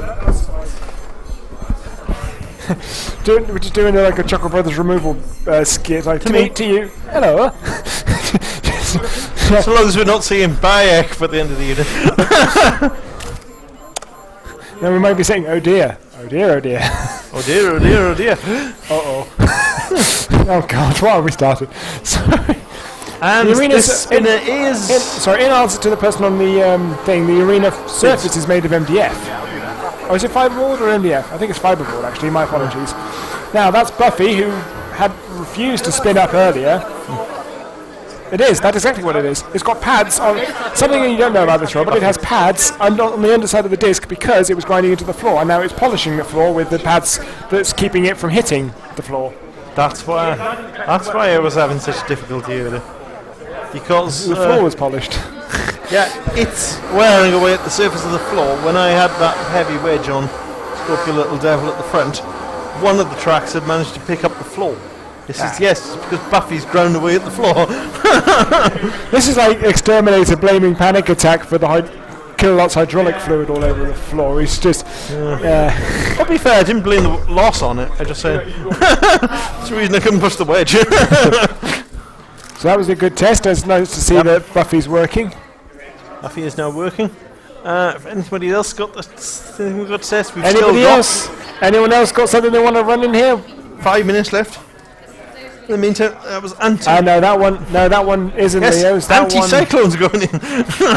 B: We're just doing like a Chuckle Brothers removal skit. Like to
C: me.
B: to you. Hello.
C: So long as we're not seeing Bayek at the end of the unit.
B: Then we might be saying, oh dear, oh dear, oh dear.
C: Oh dear, oh dear, oh dear.
B: Uh-oh. Oh god, why have we started? Sorry.
C: And
B: The arena's
C: this spinner is...
B: in answer to the person on the thing, the arena surface is made of MDF. Oh, is it fiberboard or MDF? I think it's fiberboard, actually, my apologies. Now, that's Buffy, who had refused to spin up earlier. It is. That's exactly what it is. It's got pads on something that you don't know about this roll, but it has pads on the underside of the disc because it was grinding into the floor, and now it's polishing the floor with the pads that's keeping it from hitting the floor.
C: That's why I was having such difficulty with it. Because
B: The floor was polished.
C: yeah, it's wearing away at the surface of the floor. When I had that heavy wedge on Scorpio Little Devil at the front, one of the tracks had managed to pick up the floor. This is yes, because Buffy's ground away at the floor.
B: This is like Exterminator blaming Panic Attack for the kilowatts hydraulic fluid all over the floor. He's just...
C: To be fair, I didn't blame the loss on it. I just said... That's the reason I couldn't push the wedge.
B: So that was a good test. It's nice to see that Buffy's working.
C: Buffy is now working. If anybody else got the thing we've got to test, we've
B: Anybody
C: still
B: else? Anyone else got something they want to run in here?
C: 5 minutes left. In the meantime, that was anti...
B: No, that one isn't Leo's. That
C: anti-cyclones going in.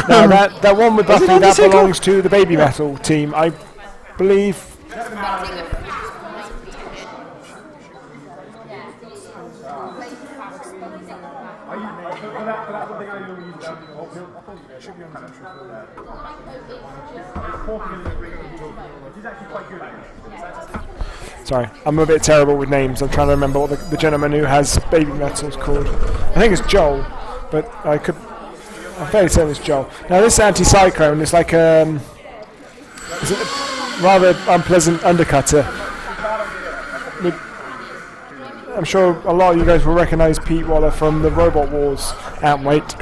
B: No, that one with Buffy, that belongs to the Baby Metal team, I believe. Sorry, I'm a bit terrible with names. I'm trying to remember what the gentleman who has Baby Metal's called. I think it's Joel, but I'm fairly certain it's Joel. Now this anti-cyclone is like is a rather unpleasant undercutter. I'm sure a lot of you guys will recognise Pete Waller from the Robot Wars Antweight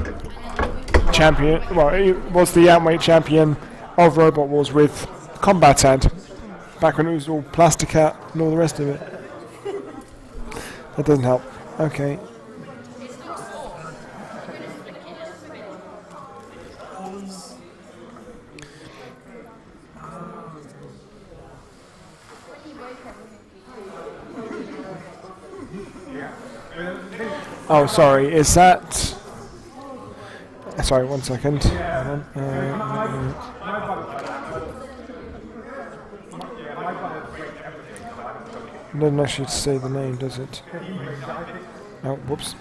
B: champion. Well, he was the Antweight champion of Robot Wars with Combatant, back when it was all Plasticat and all the rest of it. That doesn't help. Okay. Oh, sorry, is that... Sorry, 1 second. It doesn't actually say the name, does it? Oh, whoops.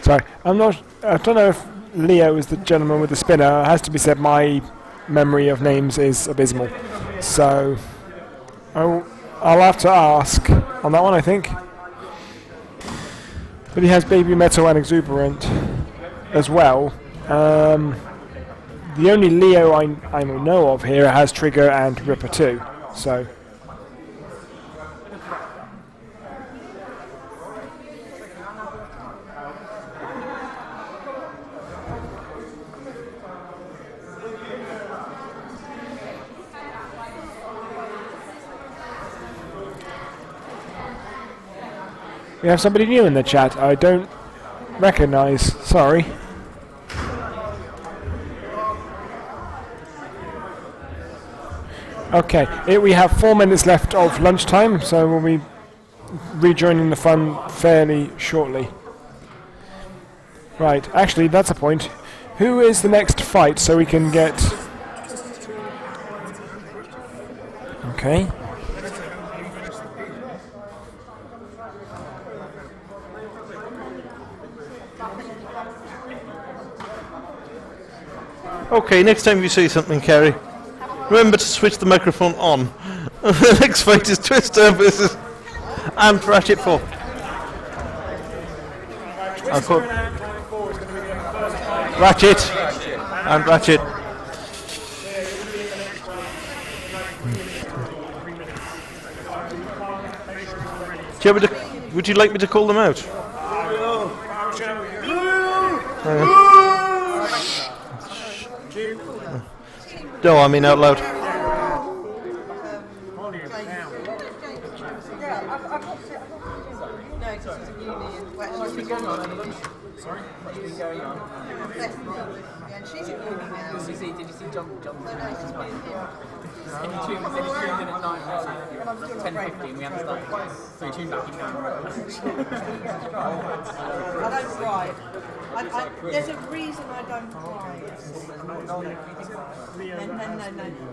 B: Sorry, I don't know if Leo is the gentleman with the spinner. It has to be said, my memory of names is abysmal. So, I'll have to ask on that one, I think. But he has Baby Metal and Exuberant as well. The only Leo I know of here has Trigger and Ripper too. So. We have somebody new in the chat I don't recognise, sorry. Okay, we have 4 minutes left of lunchtime, so we'll be rejoining the fun fairly shortly. Right, actually that's a point. Who is the next fight so we can get... Okay.
C: Okay, next time you say something, Kerry, remember to switch the microphone on. The next fight is Twister versus Amped Ratchet 4. I'll put Ratchet and Ratchet. Would you like me to call them out? No, I mean out loud.
D: Sorry? What's been going on? Yeah, she's at uni now. Did you see John? Any tunes in at night? and I'm still not brave enough.
H: we haven't started. So you tune back in now.
D: I don't drive. There's a reason I don't drive. No.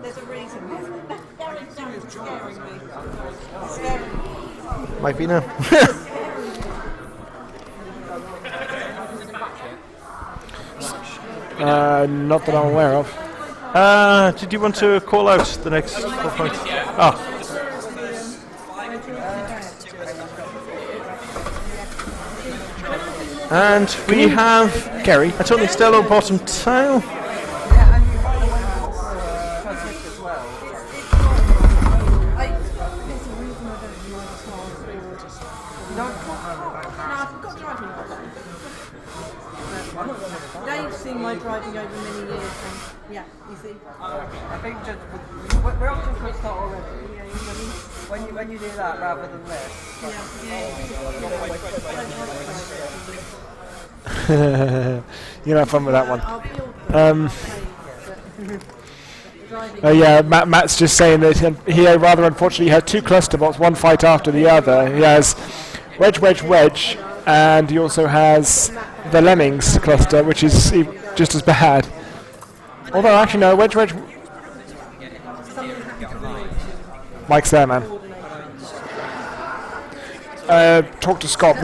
D: There's a reason. Gary's scaring me. Scaring me.
C: Might be now.
B: Not that I'm aware of.
C: Did you want to call out the next 4 points? Ah. And we have
B: Gary.
C: a Tony Stello bottom tile.
D: Dave's seen my driving over many years, and yeah, you see.
I: I think just we're off to a good start already. When you do that rather than this.
B: You'll have fun with that one.
D: I'll
B: Yeah, Matt's just saying that he rather unfortunately had 2 cluster bots, one fight after the other. He has wedge, and he also has the Lemmings cluster, which is just as bad. Although actually no, wedge. Mike's there, man. Talk to Scott.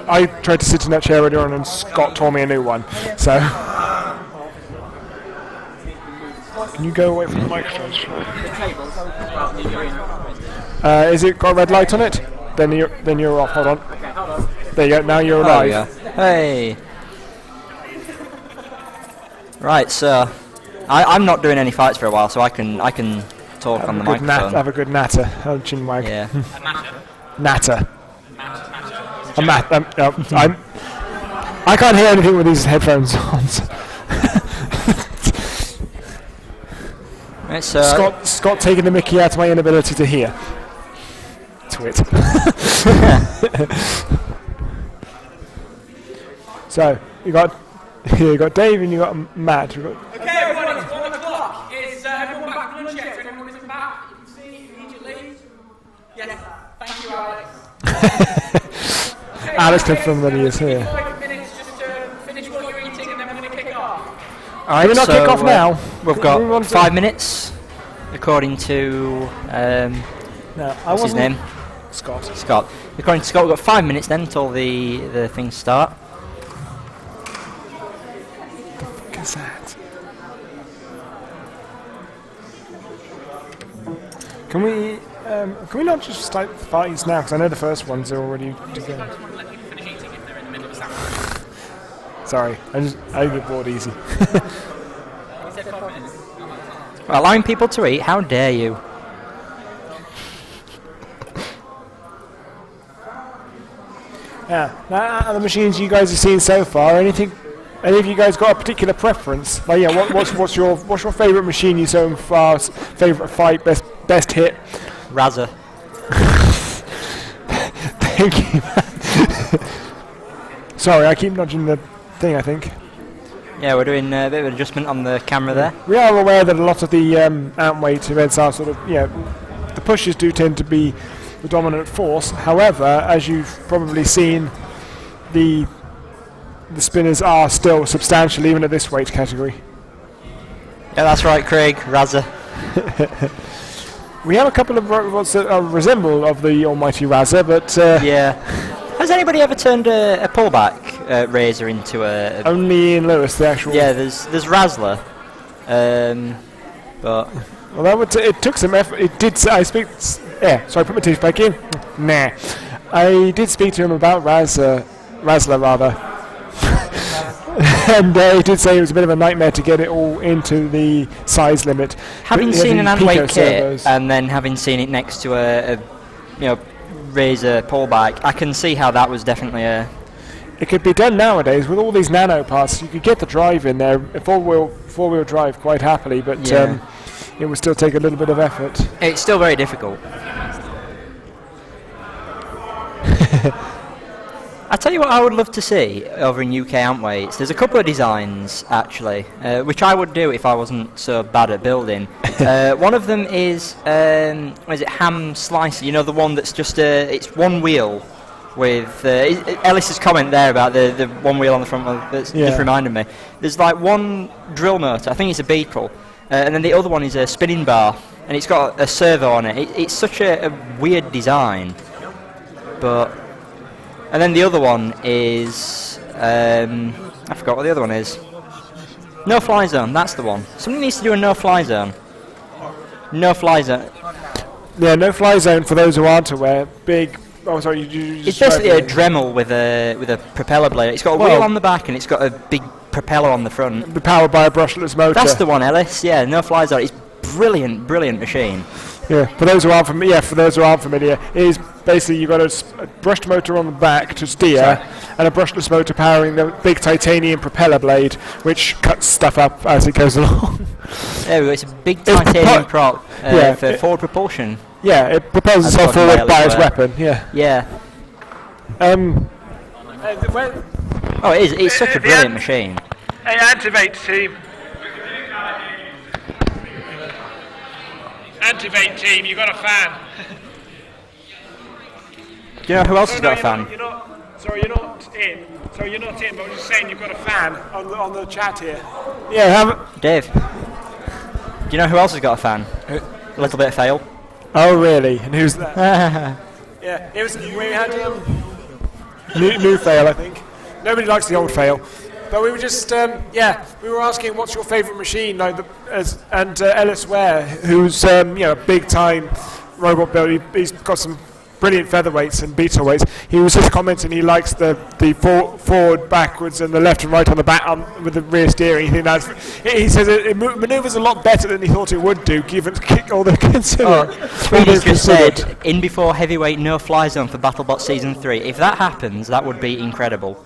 B: I tried to sit in that chair earlier on, and Scott tore me a new one. So. Can you go away from the microphone? Is it got a red light on it? Then you're off. Hold on. There you go. Now you're alive.
A: Yeah. Hey. Right. So, I'm not doing any fights for a while, so I can talk on the microphone.
B: Have a good natter. Chinwag.
A: Yeah.
B: Natter. I can't hear anything with these headphones on.
A: Right, so
B: Scott taking the mickey out of my inability to hear. Twit. So you got Dave and you got Matt.
H: Okay, everyone, it's 1 o'clock. Is everyone back from lunch yet? Everyone isn't back? You can see immediately. Yes. Thank you, Alex. Okay,
B: Alex confirmed that he is here.
H: 5 minutes just to finish what you're eating, and then we're going to kick off.
A: alright,
B: We're not kick off now.
A: We've got 5 minutes, according to what's his name?
B: Scott.
A: According to Scott, we've got 5 minutes then until the things start.
B: What is that? Can we not just start the fights now? Because I know the first ones are already to go. Sorry, I get bored easy.
A: Allowing people to eat? How dare you?
B: Yeah. Now, out of the machines you guys have seen so far, any of you guys got a particular preference? Like, yeah, what's your favourite machine you so far? Favourite fight, best hit?
A: Razor.
B: Thank you. Sorry, I keep nudging the thing. I think.
A: Yeah, we're doing a bit of adjustment on the camera there.
B: We are aware that a lot of the Antweight events are sort of, the pushes do tend to be the dominant force. However, as you've probably seen, the spinners are still substantial even at this weight category.
A: Yeah, that's right, Craig. Razor.
B: We have a couple of robots that resemble of the almighty Razor, but
A: yeah. Has anybody ever turned a pullback razor into a?
B: Only in Lewis, the actual.
A: Yeah, there's Razzler, but.
B: Well, it took some effort. It did. So I put my teeth back in. Nah. I did speak to him about Razzler rather. And he did say it was a bit of a nightmare to get it all into the size limit.
A: Having seen an Antweight kit and then having seen it next to a razor pullback, I can see how that was definitely a.
B: It could be done nowadays with all these nano parts. You could get the drive in there, four-wheel drive quite happily, but it would still take a little bit of effort.
A: It's still very difficult. I tell you what I would love to see over in UK Antweights. There's a couple of designs actually, which I would do if I wasn't so bad at building. One of them is what is it, ham slicer? You know, the one that's just it's one wheel with Ellis's comment there about the one wheel on the front. That's just reminded me. There's like one drill motor. I think it's a Beetle, and then the other one is a spinning bar, and it's got a servo on it. It's such a weird design, but. And then the other one is, I forgot what the other one is. No fly zone, that's the one. Somebody needs to do a no fly zone. No fly zone.
B: Yeah, no fly zone for those who aren't aware. Big. Oh, sorry.
A: It's basically a Dremel with a propeller blade. It's got a wheel on the back and it's got a big propeller on the front.
B: Powered by a brushless motor.
A: That's the one, Ellis. Yeah, no fly zone. It's brilliant, brilliant machine.
B: Yeah, for those who aren't familiar, it is basically you've got a brushed motor on the back to steer, and a brushless motor powering the big titanium propeller blade, which cuts stuff up as it goes along.
A: There we go. It's a big titanium prop for forward propulsion.
B: Yeah, it propels itself forward by its weapon. Yeah.
A: Yeah. Oh, it is. It's such a brilliant machine.
E: Hey, Antweight team. Antweight team, you got a fan.
A: Do you know who else has got a fan?
B: You're not in. Sorry, you're not in, but I'm just saying you've got a fan on the chat here. Yeah,
A: Dave. Do you know who else has got a fan? A little bit of fail.
B: Oh, really? And who's that? Yeah, it was. We had new fail, I think. Nobody likes the old fail. But we were just, we were asking what's your favourite machine, and Ellis Ware, who's a big-time robot builder. He's got some brilliant featherweights and beetleweights. He was just commenting he likes the forward, backwards, and the left and right on the back with the rear steering. He says it manoeuvres a lot better than he thought it would do, given all the
A: Tweedie's just said, in before heavyweight, no fly zone for BattleBot Season 3. If that happens, that would be incredible.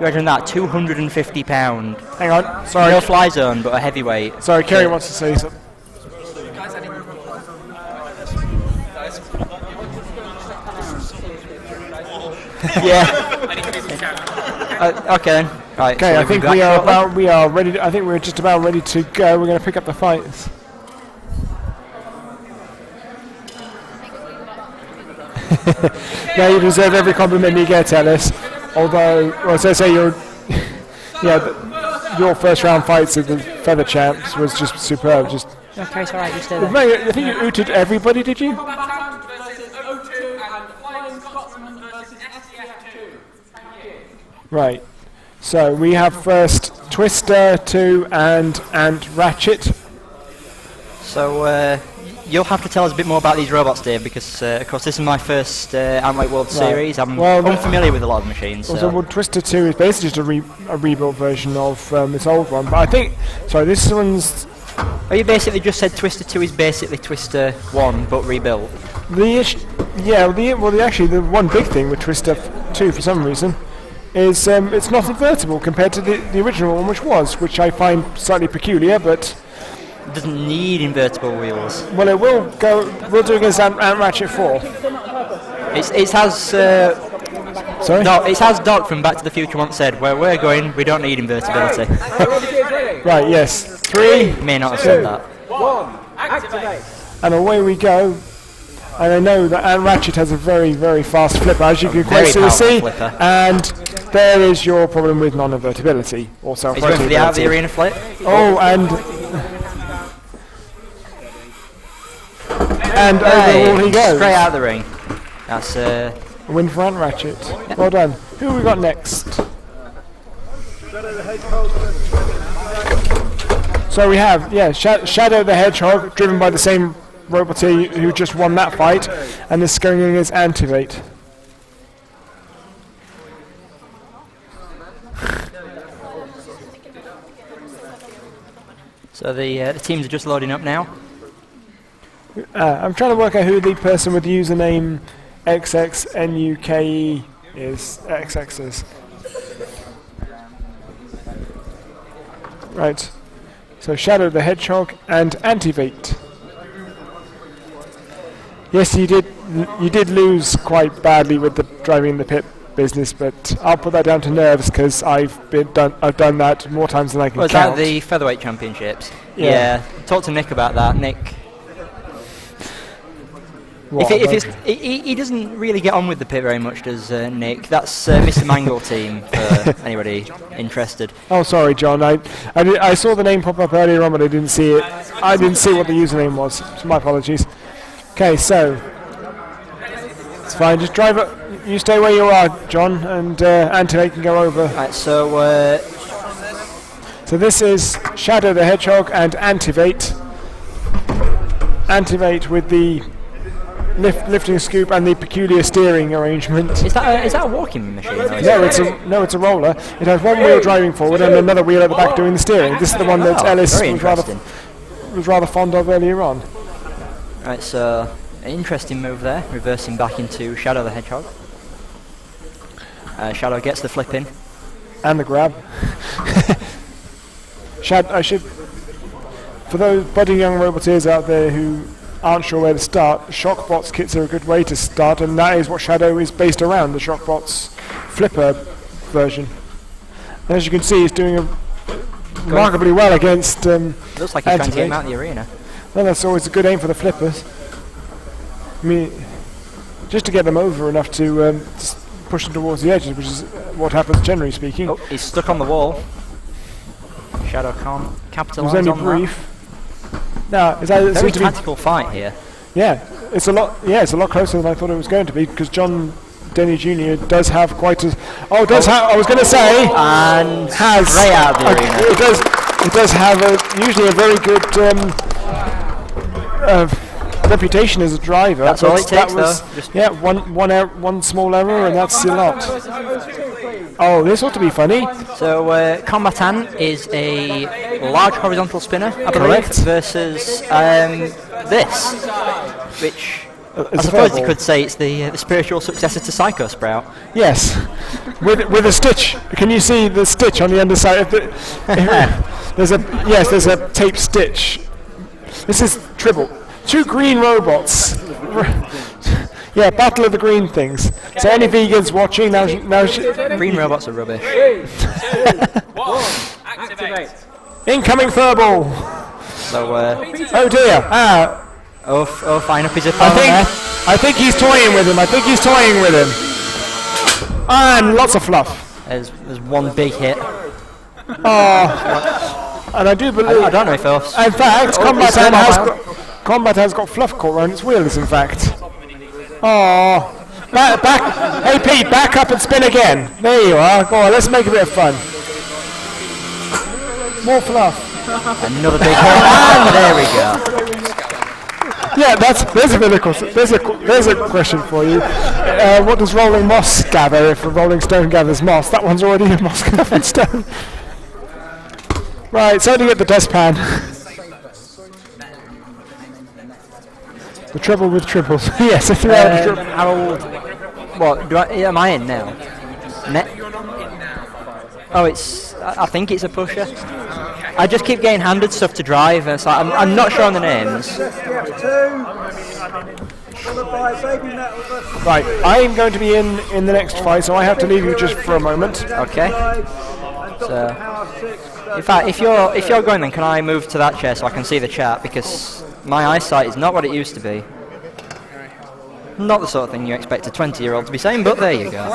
A: Imagine that, £250.
B: Hang on, sorry.
A: No fly zone, but a heavyweight.
B: Sorry, Kerry wants to say something.
A: Yeah. Okay then. Right.
B: Okay,
A: so
B: I think we are ready. I think we're just about ready to go. We're going to pick up the fights. Yeah, you deserve every compliment you get, Ellis. Although, as I say, your first round fights of the Feather Champs was just superb. Just
A: okay, it's alright. You stay there.
B: I think you ooted everybody, did you? Right. So we have first Twister, 2, and Ratchet.
A: So you'll have to tell us a bit more about these robots, Dave, because of course this is my first Antweight World Series. I'm unfamiliar with a lot of machines.
B: So Twister 2 is basically just a rebuilt version of this old one. But I think, this one's.
A: Oh, you basically just said Twister 2 is basically Twister 1 but rebuilt.
B: Actually the one big thing with Twister 2 for some reason is it's not invertible compared to the original one, which I find slightly peculiar, but.
A: It doesn't need invertible wheels.
B: Well, it will go. We'll do against Ant Ratchet 4.
A: It has.
B: Sorry.
A: No, it's as Doc from Back to the Future once said. Where we're going, we don't need invertibility.
B: Right. Yes. 3.
A: May not have said that.
I: 1. Activate.
B: And away we go. And I know that Ant Ratchet has a very, very fast flipper, as you can quite see.
A: Flipper.
B: And there is your problem with non-invertibility. Also,
A: he's going for the out of the arena flip.
B: Oh, and overall he goes.
A: Straight out of the ring. That's
B: a win for Ant Ratchet. Well done. Who have we got next? So we have, Shadow the Hedgehog, driven by the same robot who just won that fight, and this going against Antweight.
A: So the teams are just loading up now.
B: I'm trying to work out who the person with the username XXNUKE is. XX's. Right. So Shadow the Hedgehog and Antweight. Yes, you did lose quite badly with the driving in the pit business, but I'll put that down to nerves because I've done that more times than I can
A: Was
B: count.
A: that the featherweight championships?
B: Yeah.
A: Talk to Nick about that. Nick.
B: What,
A: If it's, he doesn't really get on with the pit very much, does Nick? That's Mr. Mangle team for anybody interested.
B: Oh, sorry, John. I saw the name pop up earlier on, but I didn't see it. I didn't see what the username was. So my apologies. Okay, so it's fine. Just drive it. You stay where you are, John, and Antweight can go over.
A: Right, so
B: So this is Shadow the Hedgehog and Antweight. Antweight with the lifting scoop and the peculiar steering arrangement.
A: is that a walking machine? Or is
B: It's a roller. It has one wheel driving forward and another wheel at the back doing the steering. This is the one that Ellis
A: very
B: was rather fond of earlier on.
A: Right, so an interesting move there, reversing back into Shadow the Hedgehog. Shadow gets the flip in.
B: And the grab. For those budding young roboteers out there who aren't sure where to start, Shockbots kits are a good way to start, and that is what Shadow is based around, the Shockbots flipper version. And as you can see, he's doing remarkably well against
A: Looks like he's trying to get him
B: Antweight.
A: out of the arena.
B: Well, that's always a good aim for the flippers. I mean, just to get them over enough to push them towards the edges, which is what happens generally speaking.
A: Oh, he's stuck on the wall. Shadow can't
B: It
A: capitalise
B: was only
A: on
B: brief. Now, it
A: that. Very
B: seems to be,
A: tactical fight here.
B: it's a lot closer than I thought it was going to be, because John Denny Jr. does have quite a. I was going to say.
A: And
B: Has
A: straight out of the arena.
B: It does have usually a very good reputation as a driver.
A: That's all
B: but
A: it takes,
B: that was,
A: though. Just-
B: Yeah, one small error, and that's a lot. Oh, this ought to be funny.
A: So Combatant is a large horizontal spinner, I believe,
B: Correct.
A: versus this, which I
B: It's a
A: suppose you
B: furball.
A: could say it's the spiritual successor to Psycho Sprout.
B: Yes, with a stitch. Can you see the stitch on the underside of the? There's a tape stitch. This is Tribble. Two green robots. Yeah, Battle of the Green Things. So any vegans watching now?
A: Green robots are rubbish.
E: Activate.
B: Incoming furball.
A: So
B: Oh dear.
A: fine up his opponent there.
B: I think he's toying with him. And lots of fluff.
A: There's one big hit.
B: And I do believe.
A: I don't know if else.
B: In fact,
A: it's
B: Combat has got fluff caught around its wheels. In fact. Oh, back. Hey Pete, back up and spin again. There you are. Go on, let's make a bit of fun. More fluff.
A: Another big hit. And there we go.
B: Yeah, there's a question for you. What does rolling moss gather if a rolling stone gathers moss? That one's already a moss gathered stone. Right, starting at the dustpan. The trouble with triples. Yes, I threw out the triple.
A: Harold, what? Am I in now? Oh, I think it's a pusher. I just keep getting handed stuff to drive, and it's like, I'm not sure on the names.
B: Right, I'm going to be in the next fight, so I have to leave you just for a moment.
A: Okay. So, in fact, if you're going, then can I move to that chair so I can see the chat, because my eyesight is not what it used to be. Not the sort of thing you expect a 20-year-old to be saying, but there you go.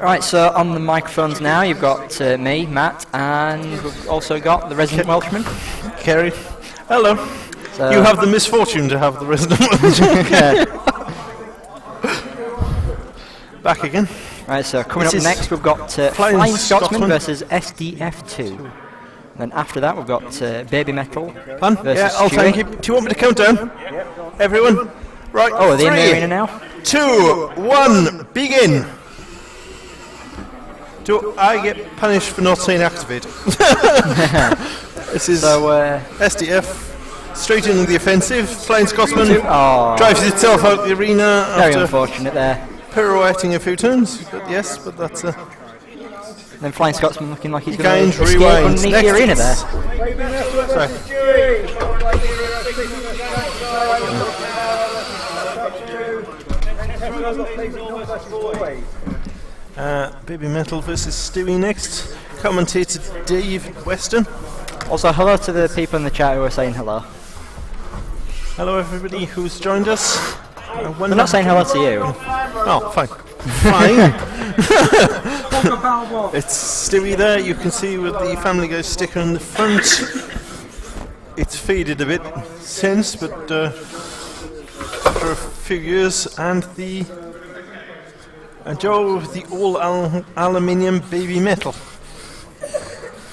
A: Right, so on the microphones now, you've got me, Matt, and we've also got the resident Welshman.
C: Kerry. Hello.
A: So
C: You have the misfortune to have the resident Welshman. Back again.
A: Right, so coming
C: This
A: up
C: is
A: next, we've got
C: Flying
A: Flying Scotsman
C: Scotsman.
A: versus SDF2. Then after that, we've got Baby Metal
C: Fun?
A: versus
C: Yeah, I'll try and
A: Stewie.
C: keep. Do you want me to count down? Everyone? Right.
A: Oh, are they in the
C: 3,
A: arena now?
C: 2, 1, begin. Do I get punished for not saying activate? This is
A: So,
C: SDF straight into the offensive. Flying Scotsman
A: oh,
C: drives itself out the arena
A: very
C: after
A: unfortunate there.
C: pirouetting a few turns. But yes, but that's
A: Then Flying Scotsman looking like he's going
C: kind
A: to escape
C: rewind.
A: underneath
C: Next
A: the arena
C: is-
A: there.
C: Sorry. Baby Metal versus Stewie next. Commentator Dave Weston.
A: Also, hello to the people in the chat who are saying hello.
C: Hello everybody who's joined us.
A: We're not saying hello to you.
C: Oh, fine. Fine. It's Stewie there. You can see with the Family Guy sticker in the front. It's faded a bit since, but after a few years, and the Joe with the all aluminium Baby Metal.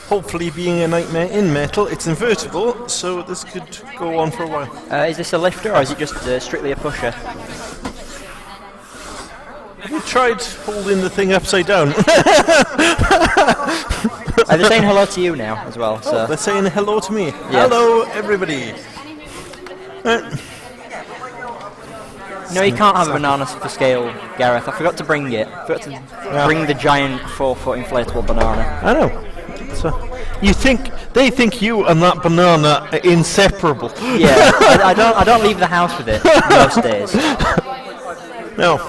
C: Hopefully, being a nightmare in metal, it's invertible, so this could go on for a while.
A: Is this a lifter or is it just strictly a pusher?
C: Have you tried holding the thing upside down?
A: They're saying hello to you now as well. So.
C: They're saying hello to me.
A: Yes.
C: Hello, everybody.
A: No, you can't have a banana for scale, Gareth. I forgot to bring it. I forgot to bring the giant 4-foot inflatable banana.
C: I know. So they think you and that banana are inseparable.
A: Yeah, I don't leave the house with it most days.
C: No.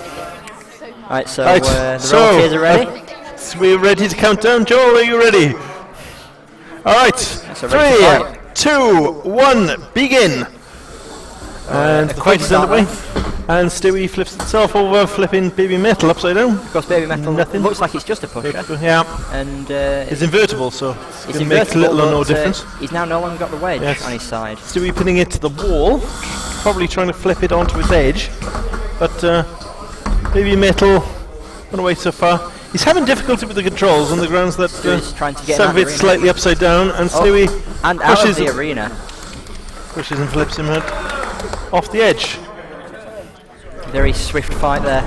A: Right, so the relatives are ready.
C: So we're ready to count down. Joel, are you ready? All right.
A: So
C: 3, 2, 1, begin. And the fight is underway. And Stewie flips itself over, flipping Baby Metal upside down.
A: Of course, Baby Metal looks like it's just a pusher.
C: Yeah.
A: And
C: it's invertible, so
A: it's
C: it makes little or no difference.
A: He's now no longer got the wedge on his side.
C: Stewie putting it to the wall, probably trying to flip it onto its edge. But Baby Metal went away so far. He's having difficulty with the controls on the grounds that
A: trying to get
C: some of it's slightly upside down, and Stewie
A: and out of the arena.
C: Pushes and flips him out off the edge.
A: Very swift fight there.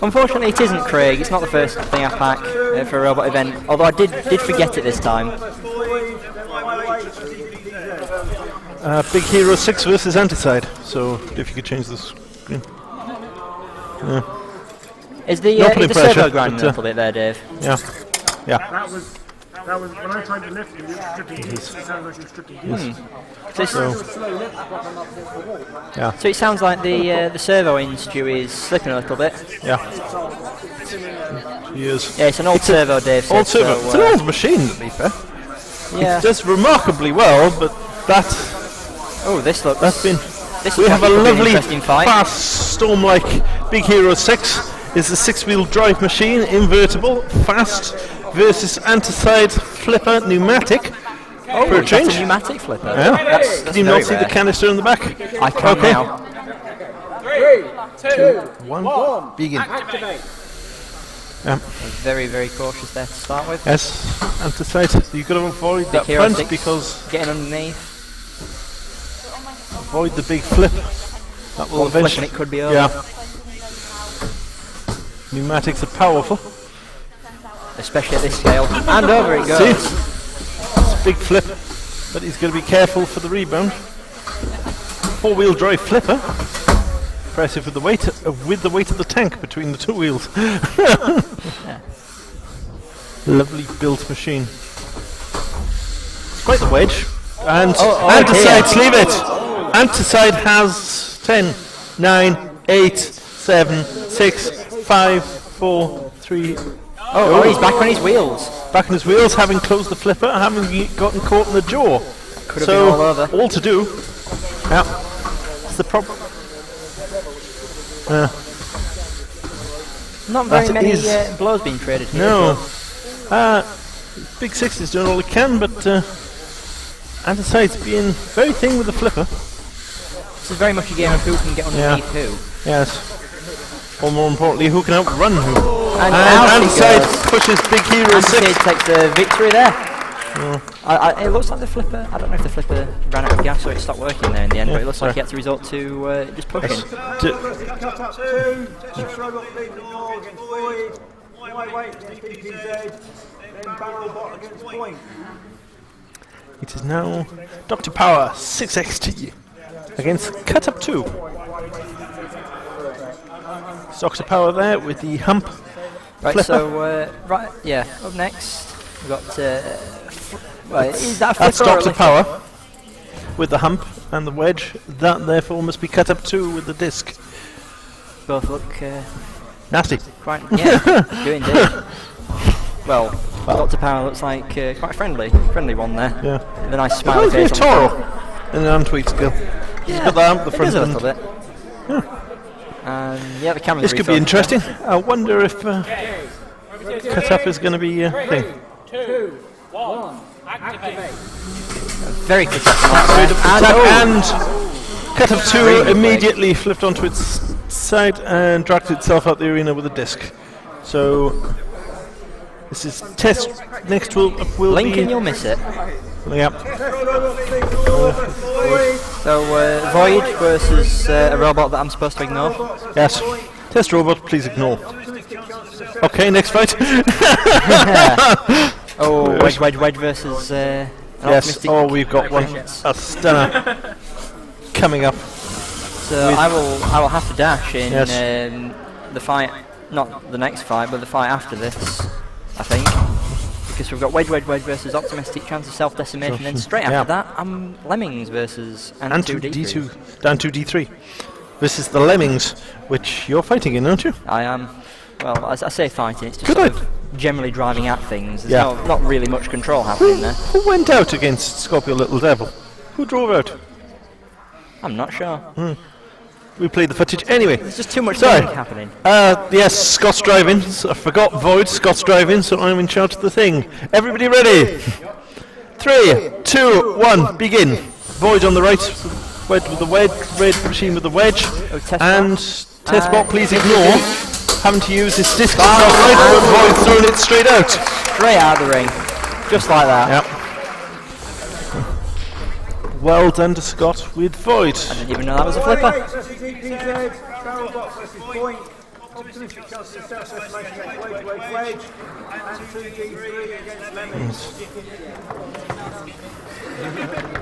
A: Unfortunately, it isn't Craig. It's not the first thing I pack for a robot event. Although I did forget it this time.
C: Big Hero 6 versus Anticide. So if you could change the screen. Yeah.
A: Is the servo grinding a little bit there, Dave?
C: Yeah. Yeah.
B: That was when I tried to lift him, it was stripping gears. It sounded like he was stripping gears.
A: So it sounds like the servo in Stu is slipping a little bit.
C: Yeah. He is.
A: Yeah, it's an old servo, Dave.
C: Old servo. It's an old machine, to be fair.
A: Yeah.
C: It does remarkably well, but that.
A: Oh, this looks.
C: That's been.
A: We
C: have a lovely,
A: fight.
C: fast, storm-like Big Hero 6. It's a 6-wheel drive machine, invertible, fast, versus Anticide flipper pneumatic.
A: Oh,
C: for a change.
A: That's a pneumatic flipper.
C: Yeah.
A: That's
C: Can you not see the canister in the back?
A: I can now.
C: 3, 2, 1, begin.
A: Activate. Very, very cautious there to start with.
C: Yes, Anticide. You've got to avoid that front because
A: getting underneath.
C: Avoid the big flip. That will eventually.
A: It could be over.
C: Yeah. Pneumatics are powerful.
A: Especially at this scale. And over it goes.
C: See? It's a big flip, but he's got to be careful for the rebound. 4-wheel drive flipper. Impressive with the weight of the tank between the two wheels.
A: Yeah.
C: Lovely built machine. It's quite the wedge. And Anticide, sleeve it! Anticide has 10, 9, 8, 7, 6, 5, 4, 3.
A: Oh, he's back on his wheels.
C: Back on his wheels, having closed the flipper, having gotten caught in the jaw.
A: Could have been all over.
C: All to do. Yeah. That's the problem.
A: Not very many blows being traded here.
C: No. Big Six is doing all it can, but Anticide's being very thin with the flipper.
A: This is very much a game of who can get underneath who.
C: Yes. Or more importantly, who can outrun who.
A: And
C: Anticide pushes Big Hero 6.
A: Anticide takes the victory there. It looks like the flipper. I don't know if the flipper ran out of gas or it stopped working there in the end, but it looks like he had to resort to just pushing.
C: It is now Dr. Power 6XT against Cut Up 2. It's Dr. Power there with the hump.
A: Right,
C: flipper.
A: so up next we've got. Is that a flipper?
C: That's Dr. Power. with the hump and the wedge. That therefore must be cut up too with the disc.
A: Both look
C: Nasty.
A: quite, yeah, do indeed. Well, Dr. Power looks like quite a friendly one there.
C: Yeah.
A: With a nice
C: It
A: smiley
C: reminds me of
A: face on the
C: Toro
A: front.
C: in an Antweight skill. He's got the hump at the
A: It
C: front.
A: does a
C: and
A: little bit. And yeah, the camera.
C: this could be interesting. I wonder if cut up is going to be a thing.
E: 2, 1, activate.
A: Very quick and
C: cut up 2 immediately flipped onto its side and dragged itself out the arena with a disc. So this is test. Next will
A: Lincoln,
C: be.
A: you'll miss it.
C: Yeah.
A: So Void versus a robot that I'm supposed to ignore.
C: Yes. Test robot, please ignore. Okay, next fight.
A: Oh, Wedge versus an
C: Yes.
A: optimistic
C: Oh, we've got one.
A: Prince.
C: A stunner coming up.
A: So I will have to dash in the fight, not the next fight, but the fight after this, I think. Because we've got Wedge versus optimistic chance of self-decimation, then straight after that, Lemmings versus
C: Antu
A: D2.
C: D2 down to D3. This is the Lemmings, which you're fighting in, aren't you?
A: I am. Well, as I say fighting, it's just
C: Good
A: sort of generally driving at things. There's
C: Yeah.
A: not really much control happening there.
C: Who went out against Scorpio Little Devil? Who drove out?
A: I'm not sure.
C: We played the footage anyway.
A: There's just too much
C: Sorry.
A: thing happening.
C: Yes, Scott's driving. So I forgot Void. Scott's driving, so I'm in charge of the thing. Everybody ready? 3, 2, 1, begin. Void on the right. Wedge with the wedge. Red machine with the wedge.
A: test
C: And test bot, please ignore. Having to use his disc.
A: Ah,
C: Right, but Void's throwing it straight out.
A: Straight out of the ring. Just like that.
C: Yep. Well done to Scott with Void.
A: I didn't even know that was a flipper.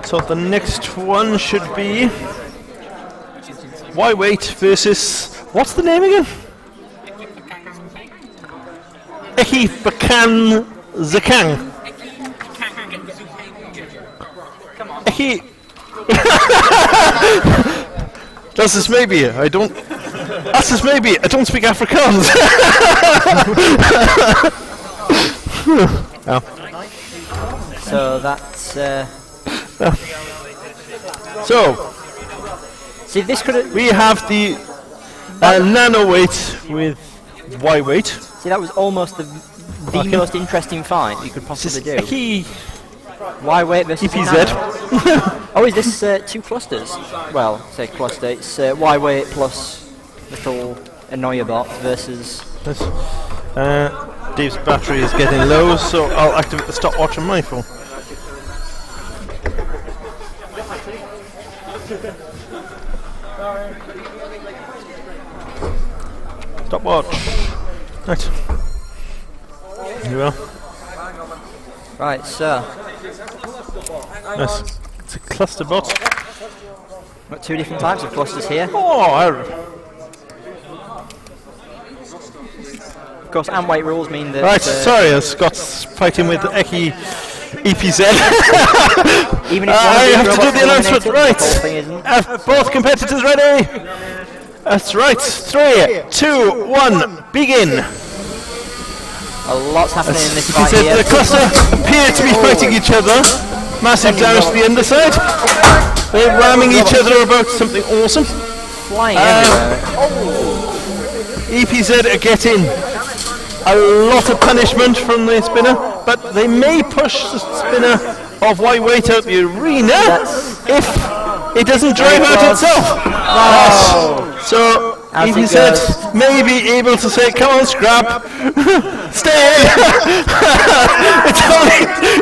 C: So the next one should be Weight versus, what's the name again? Eki Bakan Zakang. Eki. Das ist maybe. I don't. Das ist maybe. I don't speak Afrikaans. Oh.
A: So that's.
C: So
A: See, this could have.
C: we have the nano weight with weight.
A: See, that was almost the most interesting fight you could possibly do.
C: Eki
A: Weight versus
C: EPZ.
A: Nano. Oh, is this 2 clusters? Well, say cluster. It's Weight plus little Annoyabot versus.
C: Dave's battery is getting low, so I'll activate the stopwatch on my phone. Stopwatch. Right. Here we are.
A: Right, so
C: Yes. It's a cluster bot.
A: got 2 different types of clusters here.
C: Oh,
A: Of course, Antweight rules mean that.
C: right. Sorry, Scott's fighting with Eki EPZ.
A: Even if
C: I have to do the announcement.
A: eliminated, the whole thing isn't.
C: Right. Both competitors ready? That's right. 3, 2, 1, begin.
A: A lot's happening in this
C: He
A: fight
C: said
A: here.
C: the cluster appear to be fighting each other. Massive damage to the underside. They're ramming each other about something awesome.
A: Flying everywhere.
C: EPZ are getting a lot of punishment from the spinner, but they may push the spinner of Weight out the arena if it doesn't drive out itself. Yes. So
A: As it
C: EPZ
A: goes.
C: may be able to say, "Come on, scrap, stay."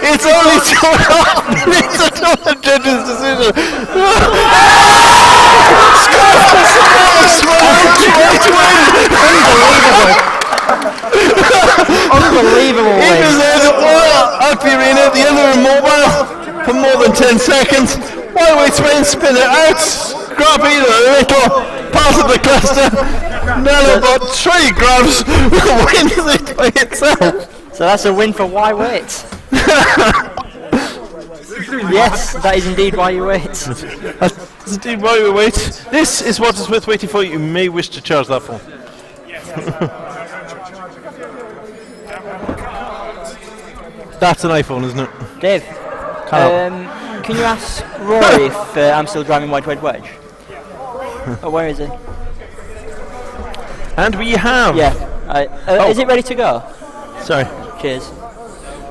C: it's only 2.5 minutes until the judge's decision.
A: Unbelievable win.
C: EPZ out the arena, the other immobile for more than 10 seconds. Weight's main spinner out. Scrappy the little part of the cluster. Nanobot 3 grabs wins it by itself.
A: So that's a win for Weight. Yes, that is indeed why you wait.
C: That's indeed why we wait. This is what is worth waiting for. You may wish to charge that for. That's an iPhone, isn't it?
A: Dave, can you ask Rory if I'm still driving Wedge? Oh, where is he?
C: And we have.
A: Yeah. Is it ready to go?
C: Sorry.
A: Cheers.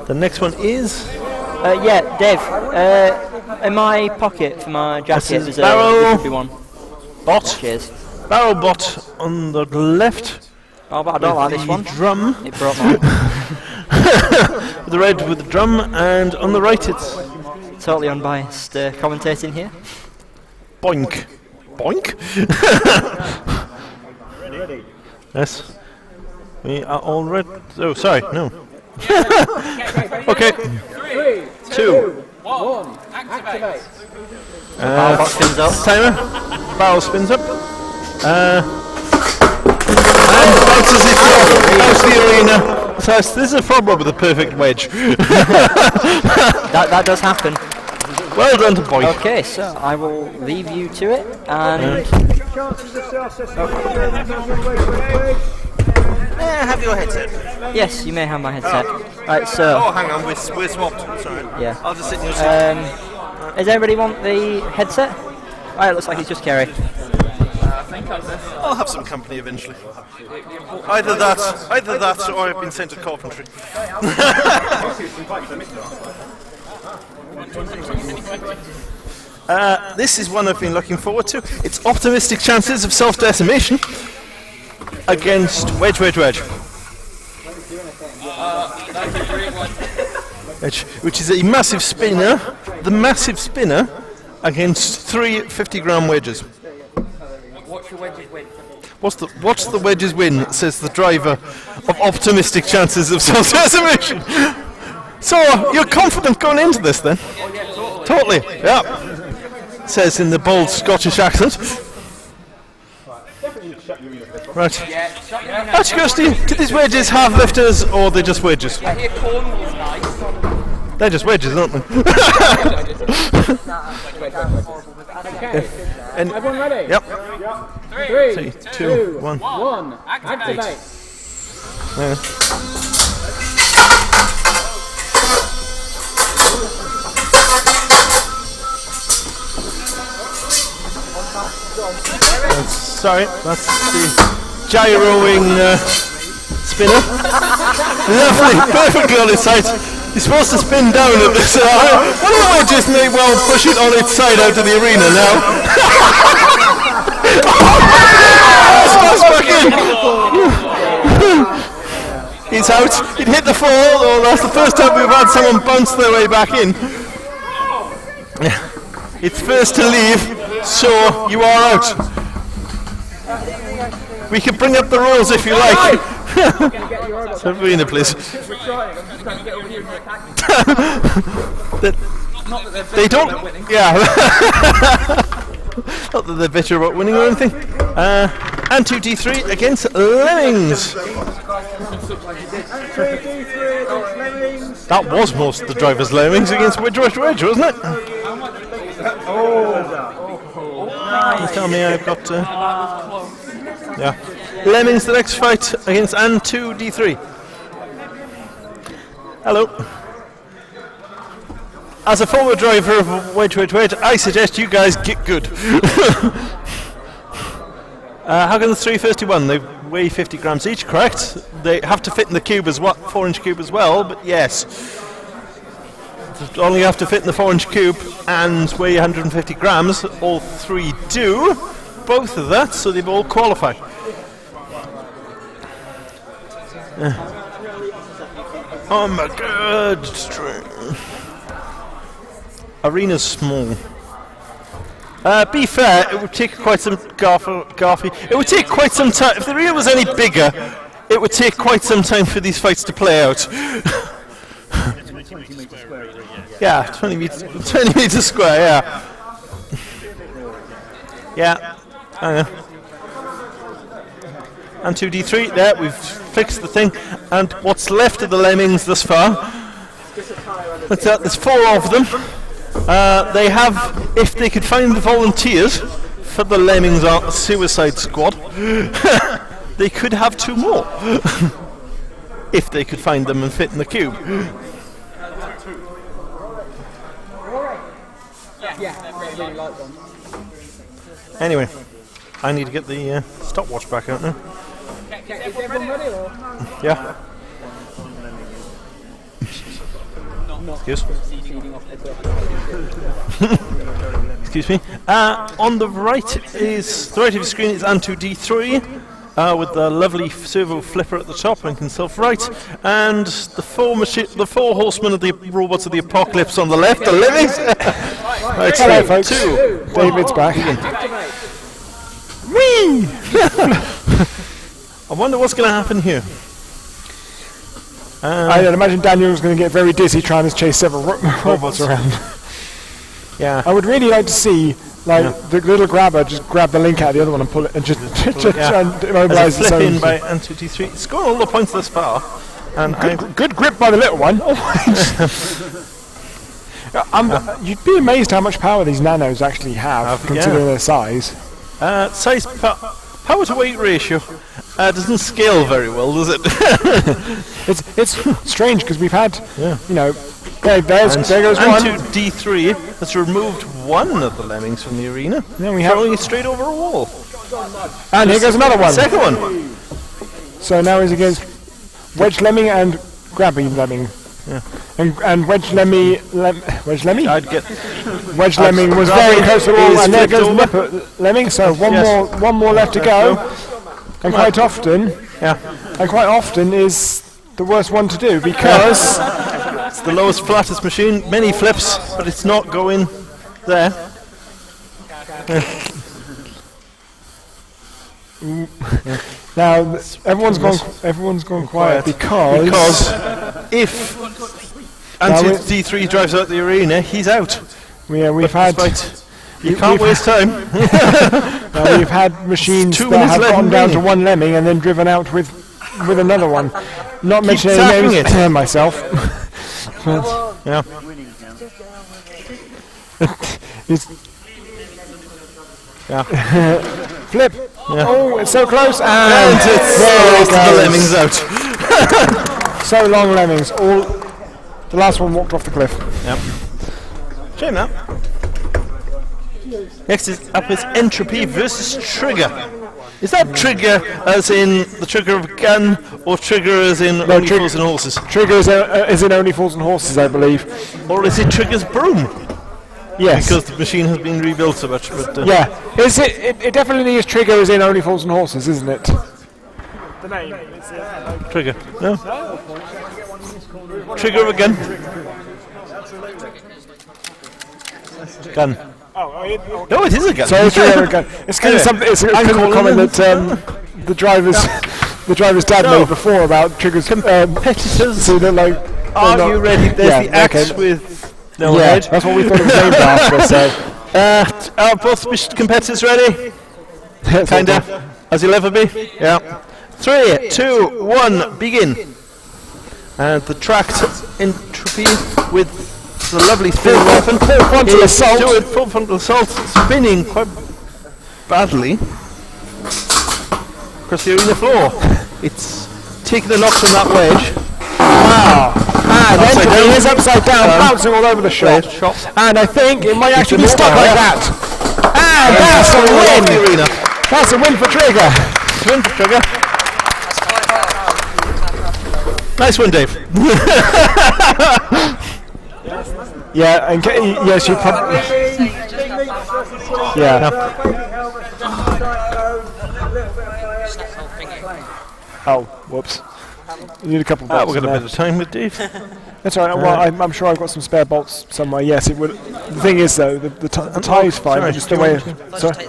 C: The next one is.
A: Yeah, Dave. In my pocket for my jacket, there's
C: barrel
A: should be one.
C: Bot.
A: Cheers.
C: Barrel bot on the left.
A: Oh, but I don't like this one.
C: Drum.
A: It broke mine.
C: The red with the drum, and on the right it's
A: Totally unbiased commentating here.
C: boink. Boink? Yes. We are all ready. Oh, sorry, no. Okay.
I: 3,
C: 2,
I: 1, activate.
A: Barrel box spins up.
C: Timer. Barrel spins up. And bounces it out the arena. So this is a problem with a perfect wedge.
A: That does happen.
C: Well done to Boink.
A: Okay, so I will leave you to it, and
F: Have your headset.
A: yes, you may have my headset. Right, so
F: Oh, hang on, we're swapped. Sorry.
A: yeah.
F: I'll just sit in your seat.
A: Does everybody want the headset? Right, it looks like it's just Kerry.
C: I'll have some company eventually. Either that, or I've been sent to Coventry. This is one I've been looking forward to. It's optimistic chances of self-decimation against Wedge. Which is a massive spinner. The massive spinner against 3 50-gram wedges.
I: What's your wedges win?
C: What's the wedges win? Says the driver of optimistic chances of self-decimation. So you're confident going into this then? Totally. Yeah. Says in the bold Scottish accent. Right. Actually, Kirsty, do these wedges have lifters or they're just wedges? They're just wedges, aren't they? And
I: Everyone ready?
C: yep.
I: 3,
C: 2, 1.
I: 1, activate.
C: Sorry, that's the gyroing spinner. Lovely, perfectly on its side. You're supposed to spin down at this. One of the wedges may well push it on its side out of the arena now. Smash back in. He's out. It hit the floor. Oh, that's the first time we've had someone bounce their way back in. It's first to leave, so you are out. We can bring up the rules if you like. So arena, please. They don't. Yeah. Not that they're bitter about winning or anything. And 2D3 against Lemmings. That was most of the drivers' Lemmings against Wedge, wasn't it? You tell me I've got. Yeah. Lemmings the next fight against An2D3. Hello. As a former driver of Wedge, I suggest you guys get good. How can the 331? They weigh 50 grams each, correct? They have to fit in the cube as well, 4-inch cube as well, but yes. They only have to fit in the 4-inch cube and weigh 150 grams. All three do. Both of that, so they've all qualified. Oh my god! Arena's small. Be fair, it would take quite some Garfy. It would take quite some time. If the arena was any bigger, it would take quite some time for these fights to play out. Yeah, 20 meters square. Yeah. Yeah. I know. And 2D3, there, we've fixed the thing. And what's left of the Lemmings thus far? There's 4 of them. They have, if they could find the volunteers for the Lemmings suicide squad, they could have 2 more. If they could find them and fit in the cube. Anyway, I need to get the stopwatch back out now.
I: Is everyone ready or?
C: Yeah. Excuse. Excuse me. On the right is the right of your screen is Antweight D3. With the lovely servo flipper at the top and can self-right, and the 4 horsemen of the robots of the apocalypse on the left, the Lemmings. Right,
B: Hello, folks.
C: 2.
B: David's back.
C: Whee! I wonder what's going to happen here.
B: I imagine Daniel's going to get very dizzy trying to chase several robots around.
C: Yeah.
B: I would really like to see, like, the little grabber just grab the link out of the other one and pull it and just try and immobilise
C: As a
B: its
C: flip
B: own.
C: in by Antweight D3. It's got all the points thus far. And
B: Good grip by the little one. You'd be amazed how much power these nanos actually have, considering their size.
C: size power to weight ratio doesn't scale very well, does it?
B: It's strange because we've had, you know, there goes one.
C: Antweight D3 has removed one of the Lemmings from the arena,
B: Then we have,
C: throwing it straight over a wall.
B: and here goes another one.
C: Second one.
B: So now he's against Wedge Lemming and Grabby Lemming.
C: Yeah.
B: And Wedge Lemmy, Wedge Lemmy?
C: I'd get
B: Wedge Lemming was very close to the wall, and there goes Nipper Lemming. So one more left to go, and quite often is the worst one to do because
C: it's the lowest, flattest machine. Many flips, but it's not going there.
B: now everyone's gone quiet because
C: if Antweight D3 drives out the arena, he's out.
B: we've had.
C: You can't waste time.
B: We've had machines that have gone down to one Lemming and then driven out with another one. Not mentioning any names myself.
C: Yeah.
B: Flip.
C: Yeah.
B: Oh, it's so close, and
C: it's the Lemmings out.
B: So long, Lemmings. The last one walked off the cliff.
C: Yep. Shame that. Next is up is Entropy versus Trigger. Is that trigger as in the trigger of a gun, or trigger as in only fools and horses?
B: Trigger is in Only Fools and Horses, I believe.
C: Or is it Trigger's broom?
B: Yes.
C: Because the machine has been rebuilt so much. But
B: yeah. Is it definitely is Trigger is in Only Fools and Horses, isn't it? The name.
C: Trigger. No. Trigger of a gun. Gun. No, it is a gun.
B: So it's a gun. It's kind of something. It's a comment that the driver's dad made before about Trigger's
C: competitors.
B: So they're like,
C: are you ready? There's the axe with no head.
B: That's what we thought it was named after. So,
C: are both competitors ready? Kinda, as you'll ever be. Yeah. 3, 2, 1, begin. And the tracked Entropy with the lovely spin weapon.
B: Full frontal assault.
C: Do it, full frontal assault, spinning quite badly across the arena floor. It's taking the knock from that wedge.
B: Wow. And Entropy is upside down, bouncing all over the shop. And I think it might actually be stuck like that. And that's a win! That's a win for Trigger.
C: Win for Trigger. Nice one, Dave.
B: Yeah, and yes, you probably. Yeah. Oh, whoops. You need a couple of bolts.
C: We've got a bit of time with Dave.
B: That's all right. Well, I'm sure I've got some spare bolts somewhere. Yes, it would. The thing is, though, the tie's fine. But just the way. Sorry.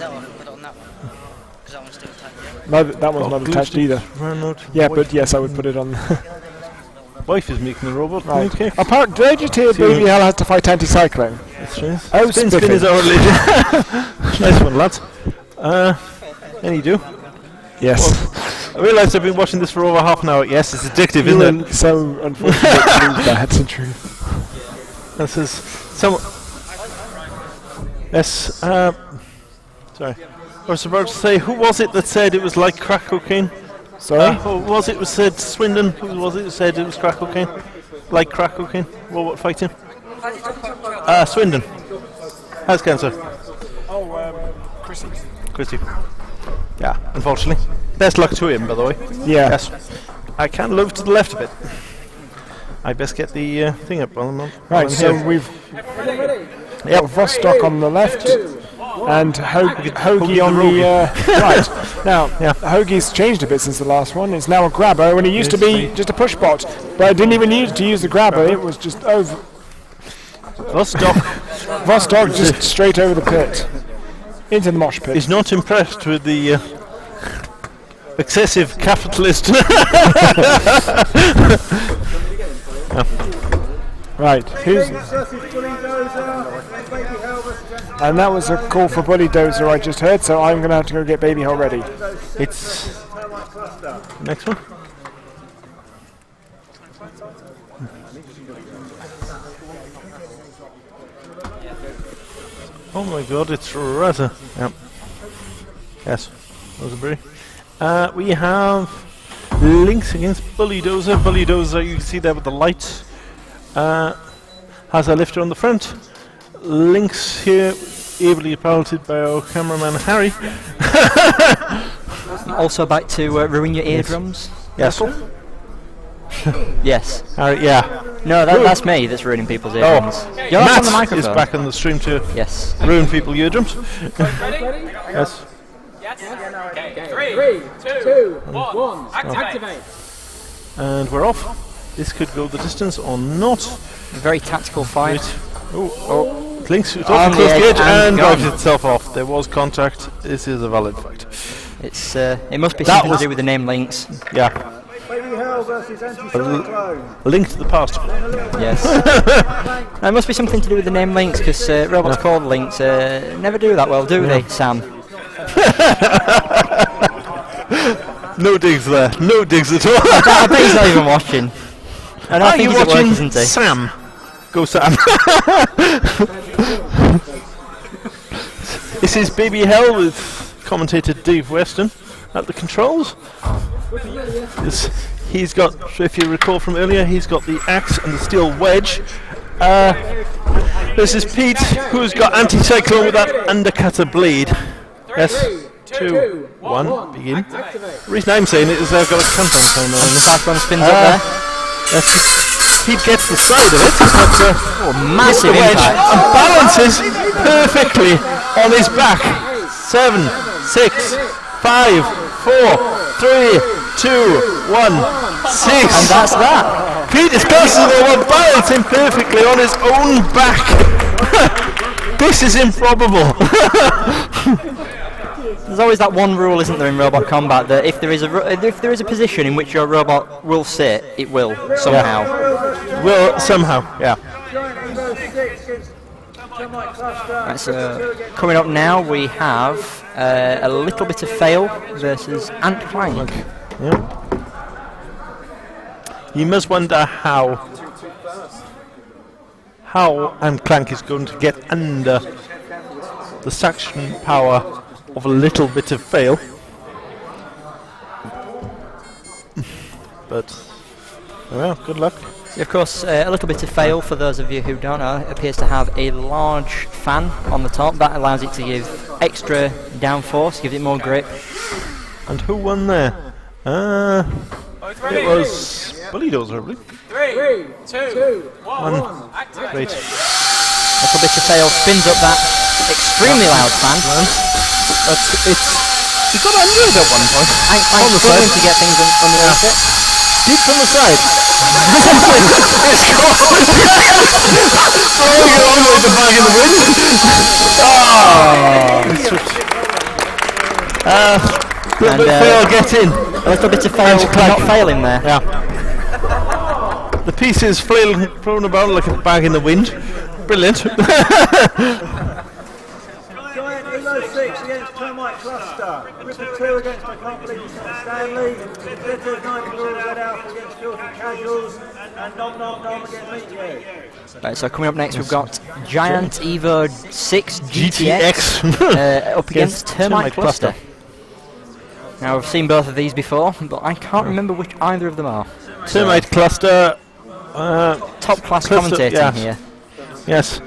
B: No, that one's not attached either. Yeah, but yes, I would put it on.
C: Wife is making the robot.
B: Right.
C: Okay.
B: Apparently, did you hear Baby Hell has to fight anti-cyclone?
C: Oh, spin is our religion. Nice one, lads. Any do?
B: Yes.
C: I realise I've been watching this for over half an hour. Yes, it's addictive, isn't it?
B: So unfortunate to lose that, in truth.
C: This is some. Yes. Sorry. I was about to say, who was it that said it was like crack cocaine?
B: Sorry?
C: Who was it who said Swindon? Who was it who said it was crack cocaine? Like crack cocaine? What fighting? Swindon. How's cancer?
B: Oh, Chrissy.
C: Christy. Yeah, unfortunately. Best luck to him, by the way.
B: Yeah.
C: Yes. I can't move to the left of it. I best get the thing up while I'm on.
B: Right, so we've got Vostok on the left and Hoagie on the right. Now, Hoagie's changed a bit since the last one. It's now a grabber when it used to be just a push bot. But I didn't even need to use the grabber, it was just over. Vostok just straight over the pit. Into the mosh pit.
C: He's not impressed with the excessive capitalist.
B: Right, and that was a call for Bully Dozer I just heard, so I'm going to have to go get Baby Hole ready.
C: It's next one. Oh my god, it's Raza. Yep. Yes, Roseberry. We have Lynx against Bully Dozer. Bully Dozer, you can see there with the light. Has a lifter on the front. Lynx here, ably piloted by our cameraman Harry.
A: Also back to ruin your eardrums.
C: Yes.
A: Yes.
C: Harry, yeah.
A: No, that's me that's ruining people's eardrums. You're
C: Matt
A: on the microphone.
C: is back on the stream to
A: Yes.
C: ruin people's eardrums. Yes.
E: Okay, 3, 2, 1, activate.
C: And we're off. This could go the distance or not.
A: Very tactical fight.
C: Oh. Lynx off
A: On
C: the
A: the
C: close
A: edge
C: gauge
A: and
C: and
A: gone.
C: drives itself off. There was contact. This is a valid fight.
A: It must be
C: That
A: something
C: was-
A: to do with the name Lynx.
C: Yeah.
J: Baby Hell versus Anti-Cyclone.
C: Link to the past.
A: Yes. It must be something to do with the name Lynx, because robots called Lynx never do that well, do they, Sam?
C: No digs there. No digs at all.
A: I bet he's not even watching. And I
C: Are
A: think
C: you
A: he's at work,
C: watching
A: isn't he?
C: Sam? Go Sam. This is Baby Hell with commentator Dave Weston at the controls. He's got, if you recall from earlier, he's got the axe and the steel wedge. This is Pete, who's got anti-cyclone with that undercutter blade. Yes, 2, 1, begin. The reason I'm saying it is I've got a countdown timer on this.
A: Cyclone spins up there.
C: Pete gets the side of it, but
A: Massive
C: the wedge
A: impact.
C: and balances perfectly on his back. 7, 6, 5, 4, 3, 2, 1, 6.
A: And that's that.
C: Pete is close to the one, balancing perfectly on his own back. This is improbable.
A: There's always that one rule, isn't there, in robot combat, that if there is a position in which your robot will sit, it will somehow.
C: Well, somehow, yeah.
A: Right, so coming up now, we have a little bit of fail versus Antweight.
C: Yeah. You must wonder how and Clank is going to get under the suction power of a little bit of fail. But well, good luck.
A: Of course, a little bit of fail, for those of you who don't know, appears to have a large fan on the top. That allows it to give extra downforce, gives it more grip.
C: And who won there? It was Bully Dozer, I believe.
E: 3, 2, 1,
C: Great.
A: A little bit of fail spins up that extremely loud fan.
C: He got under it at one point.
A: I'm struggling to get things underneath it.
C: Deep from the side. It's gone. Throwing it on like the bag in the wind. Little bit fail, get in.
A: A little bit of fail, not failing there.
C: Yeah. The piece is thrown about like a bag in the wind. Brilliant.
J: Giant Elo 6 against Termite Cluster. Ripper 2 against I Can't Believe It's Not Stanley. Bitter 9 Rules Red Alpha against Filthy Casuals. And nom against me.
A: Right, so coming up next, we've got Giant Evo 6 GTX
C: GTX.
A: up against Termite Cluster. Now, we've seen both of these before, but I can't remember which either of them are.
C: Termite Cluster.
A: Top class
C: Cluster,
A: commentating
C: yes.
A: here.
C: Yes,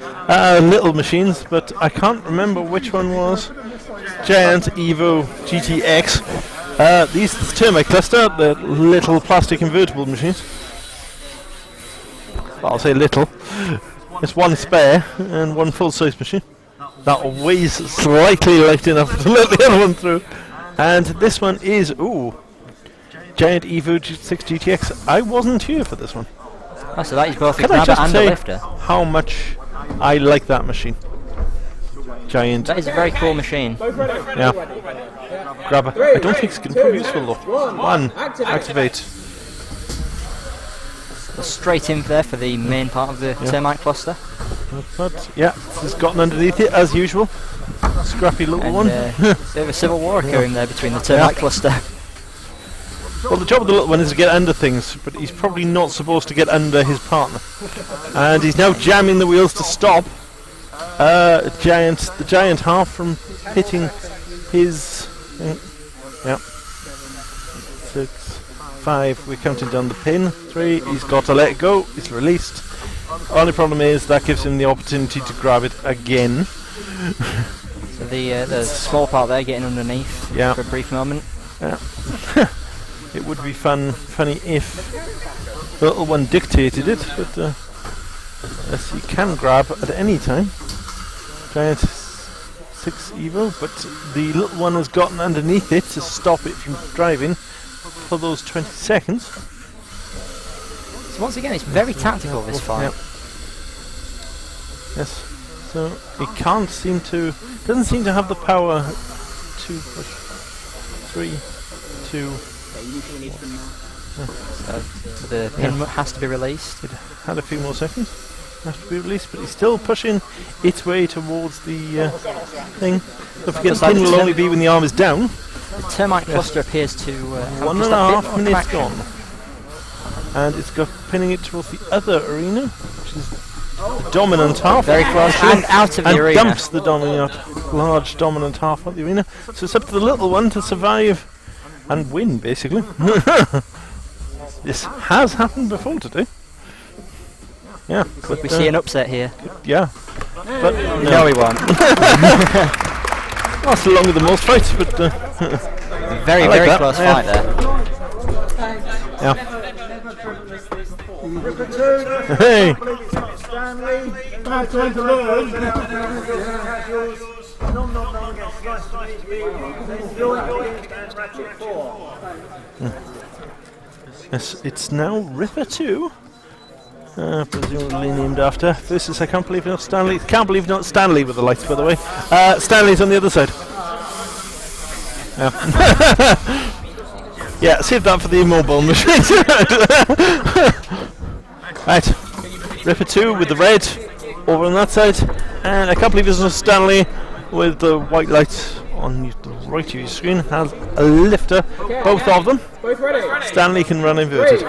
C: little machines, but I can't remember which one was. Giant Evo GTX. These Termite Cluster, the little plastic invertible machines. Well, I'll say little. It's one spare and one full-size machine. That weighs slightly light enough to let the other one through. And this one is, Giant Evo 6 GTX. I wasn't here for this one.
A: Oh, so that is both a
C: Can I
A: grabber
C: just
A: and a
C: say
A: lifter.
C: how much I like that machine? Giant.
A: That is a very cool machine.
C: Yeah. Grabber. I don't think it's going to prove useful though. One. Activate.
A: Straight in there for the main part of the Termite Cluster.
C: But, yeah, it's gotten underneath it as usual. Scrappy little
A: And,
C: one.
A: bit of a civil war occurring there between the Termite Cluster.
C: Well, the job of the little one is to get under things, but he's probably not supposed to get under his partner. And he's now jamming the wheels to stop the giant half from hitting his... yeah. 6, 5, we're counting down the pin. 3, he's got to let it go, it's released. Only problem is that gives him the opportunity to grab it again.
A: So the small part there getting underneath for a brief moment.
C: Yeah. It would be funny if the little one dictated it, but yes, he can grab at any time. Giant 6 Evo, but the little one has gotten underneath it to stop it from driving for those 20 seconds.
A: So once again, it's very tactical, this fight.
C: Yep. Yes. So he doesn't seem to have the power to push. 3, 2.
A: So the pin has to be released.
C: It had a few more seconds. Has to be released, but he's still pushing its way towards the thing. Don't forget, the pin will only be when the arm is down.
A: The Termite Cluster appears to have
C: 1.5 minutes
A: traction.
C: gone. And it's got pinning it towards the other arena, which is the dominant half.
A: Very close, and out of the
C: and
A: arena.
C: Dumps the large dominant half of the arena. So it's up to the little one to survive and win, basically. This has happened before today. Yeah.
A: Could we see an upset here?
C: Yeah. But
A: no, we won't.
C: That's longer than most fights, but
A: very,
C: like
A: very
C: that.
A: close fight there.
C: Yeah.
J: Hey!
C: Yes, it's now Ripper 2. Presumably named after. Versus, I can't believe not Stanley. Can't believe not Stanley with the lights, by the way. Stanley's on the other side. Yeah. Yeah, save that for the immobile machine. Right. Ripper 2 with the red over on that side. And I can't believe there's no Stanley with the white lights on the right of your screen. Has a lifter, both of them. Stanley can run inverted.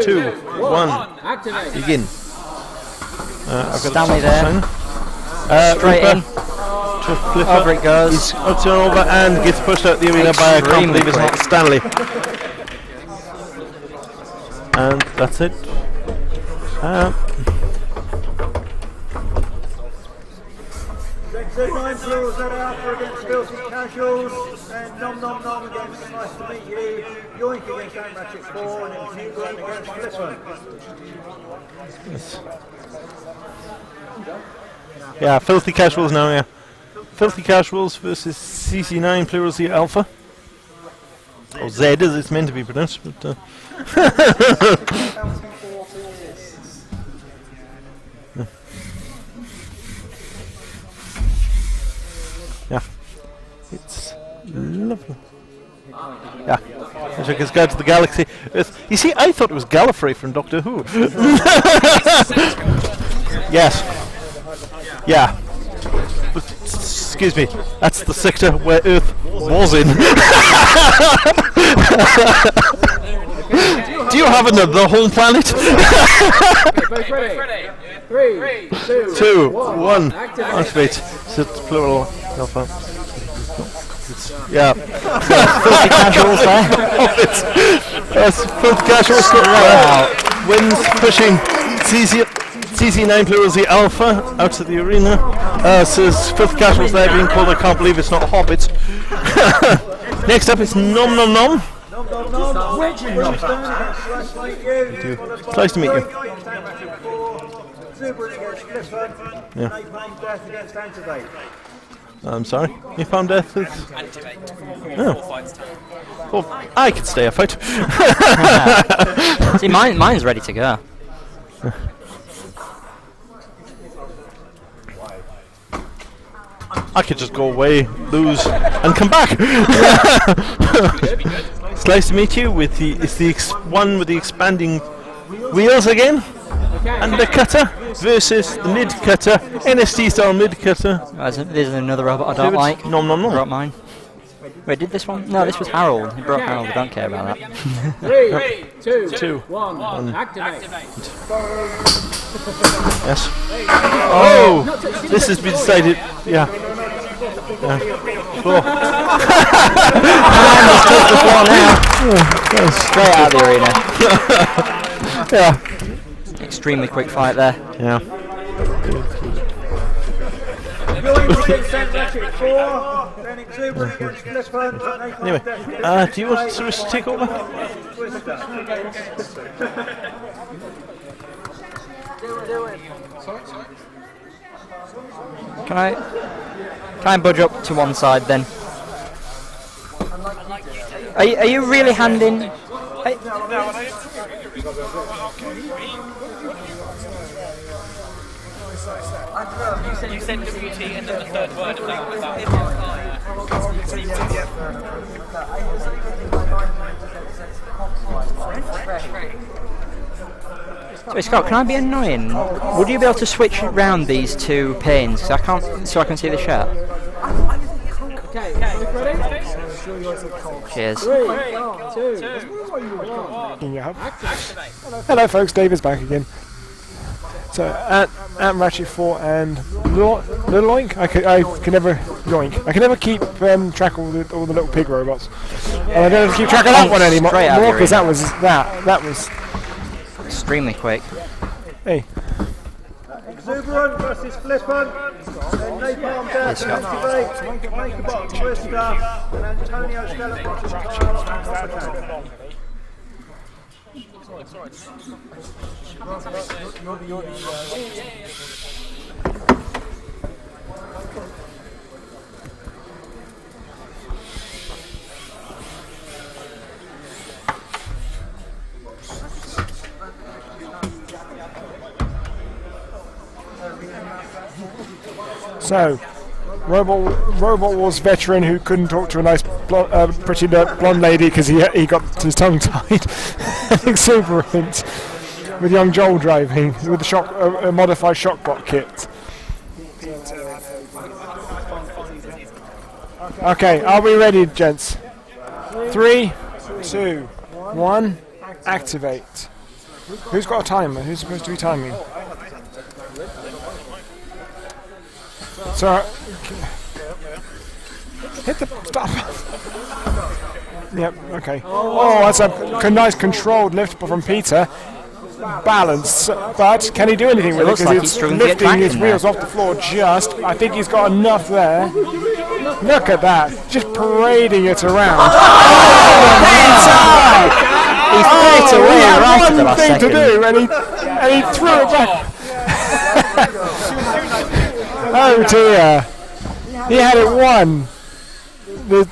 C: 2, 1, begin. I've got
A: Stanley there. Straight
C: Ripper
A: in.
C: to flipper.
A: Over it goes.
C: He's up and over and gets pushed out the arena by I can't believe it's not Stanley. And that's it.
J: 9 Plurals that Alpha against Filthy Casuals, and nom against Nice to Meet You, Yoink against Antweight 4, and then Hugo against Flipper.
C: Yes. Yeah, Filthy Casuals now, yeah. Filthy Casuals versus CC9 Plurals the Alpha. Or Z as it's meant to be pronounced, but yeah. It's lovely. Yeah. Check his guide to the galaxy. You see, I thought it was Gallifrey from Doctor Who. Yes. Yeah. But, excuse me, that's the sector where Earth was in. Do you have another home planet?
G: Both ready? 3,
C: 2, 1. Activate. It's plural. Alpha. Yeah.
A: Filthy casuals there.
C: That's filthy casuals. Wins pushing CC9 plural Z Alpha out to the arena. Says filthy casuals there being called. I can't believe it's not Hobbit. Next up is Nom Nom Nom. It's nice to meet you. Yeah. I'm sorry. You found death with Oh. Well, I could stay a fight.
A: See, mine's ready to go.
C: I could just go away, lose, and come back. It's nice to meet you. With the one with the expanding wheels again, and the cutter versus the mid cutter, NST style mid cutter.
A: There's another robot I don't like.
C: Nom nom nom.
A: Brought mine. Wait, did this one? No, this was Harold. He brought Harold. I don't care about that.
G: 3, 2, 1. Activate.
C: Yes. Oh, this has been decided. Yeah. Floor.
A: The floor now. Straight out of the arena.
C: Yeah.
A: Extremely quick fight there.
C: Yeah. Anyway, do you want to take over?
A: Can I budge up to one side then? Are you really handing?
E: You said WT and then the third word of that was
A: Sorry, Scott, can I be annoying? Would you be able to switch around these two panes? 'Cause I can't, so I can see the shot.
G: Okay, ready?
A: Cheers.
G: 3, 2, 1.
B: Hello folks, Dave is back again. So, Ant Ratchet 4 and Little Oink, I can never yoink. I can never keep track of all the little pig robots. And I don't have to keep track of that one anymore, because that was
A: extremely quick.
B: Hey.
J: Exuberant versus Flippant. Then Napalm Death and Activate. Makebot Twister. And Antonio Skeleton and Coppercat.
B: So, Robot Wars veteran who couldn't talk to a nice pretty blonde lady because he got his tongue tied. Exuberant with young Joel driving with the modified shockbot kit. Okay, are we ready, gents? 3, 2, 1, activate. Who's got a timer? Who's supposed to be timing? So, hit the stop. Yep, okay. Oh, that's a nice controlled lift from Peter. Balanced, but can he do anything with it? Because he's lifting his wheels off the floor just. I think he's got enough there. Look at that. Just parading it around.
A: He threw it away right at the last
B: thing
A: second.
B: to do, and he threw it back. Oh dear. He had it won. But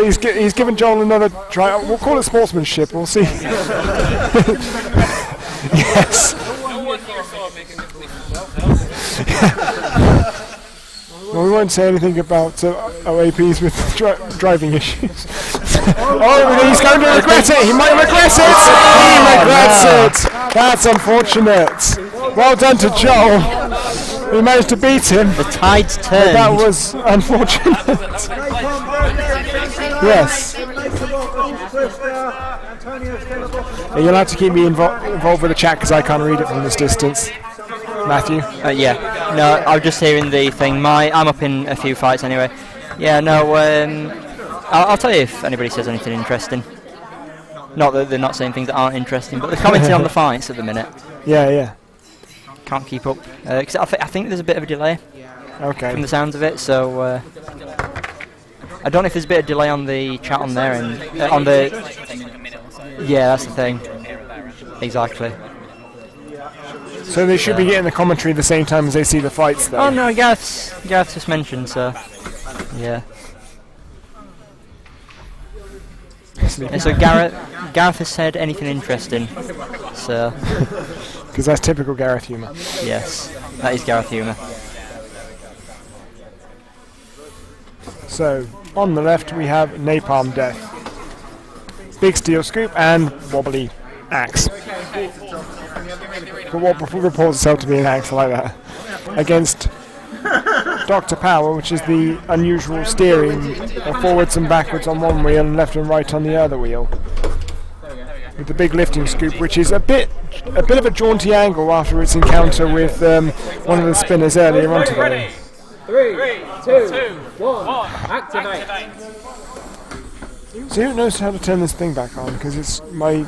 B: he's given Joel another try. We'll call it sportsmanship. We'll see. Yes. Well, we won't say anything about OAPs with driving issues. Oh, he's going to regret it. He might regret it. He regrets it. That's unfortunate. Well done to Joel. We managed to beat him.
A: The tide's turned.
B: That was unfortunate. Yes.
J: Antonio still a bottom.
B: You'll have to keep me involved with the chat because I can't read it from this distance. Matthew?
A: Yeah. No, I was just hearing the thing. I'm up in a few fights anyway. Yeah, no, I'll tell you if anybody says anything interesting. Not that they're not saying things that aren't interesting, but they're commenting on the fights at the minute.
B: Yeah.
A: Can't keep up. Because I think there's a bit of a delay from the sounds of it, so... I don't know if there's a bit of delay on the chat on there and on the... Yeah, that's the thing. Exactly.
B: So they should be getting the commentary at the same time as they see the fights, though.
A: Oh no, Gareth just mentioned, so... Yeah. And so Gareth has said anything interesting, so...
B: Because that's typical Gareth humour.
A: Yes, that is Gareth humour.
B: So, on the left we have Napalm Death. Big steel scoop and wobbly axe. But what reports itself to be an axe, I like that. Against Dr. Power, which is the unusual steering of forwards and backwards on one wheel and left and right on the other wheel. With the big lifting scoop, which is a bit of a jaunty angle after its encounter with one of the spinners earlier on today.
I: 3, 2, 1, activate.
B: So who knows how to turn this thing back on? Because it's the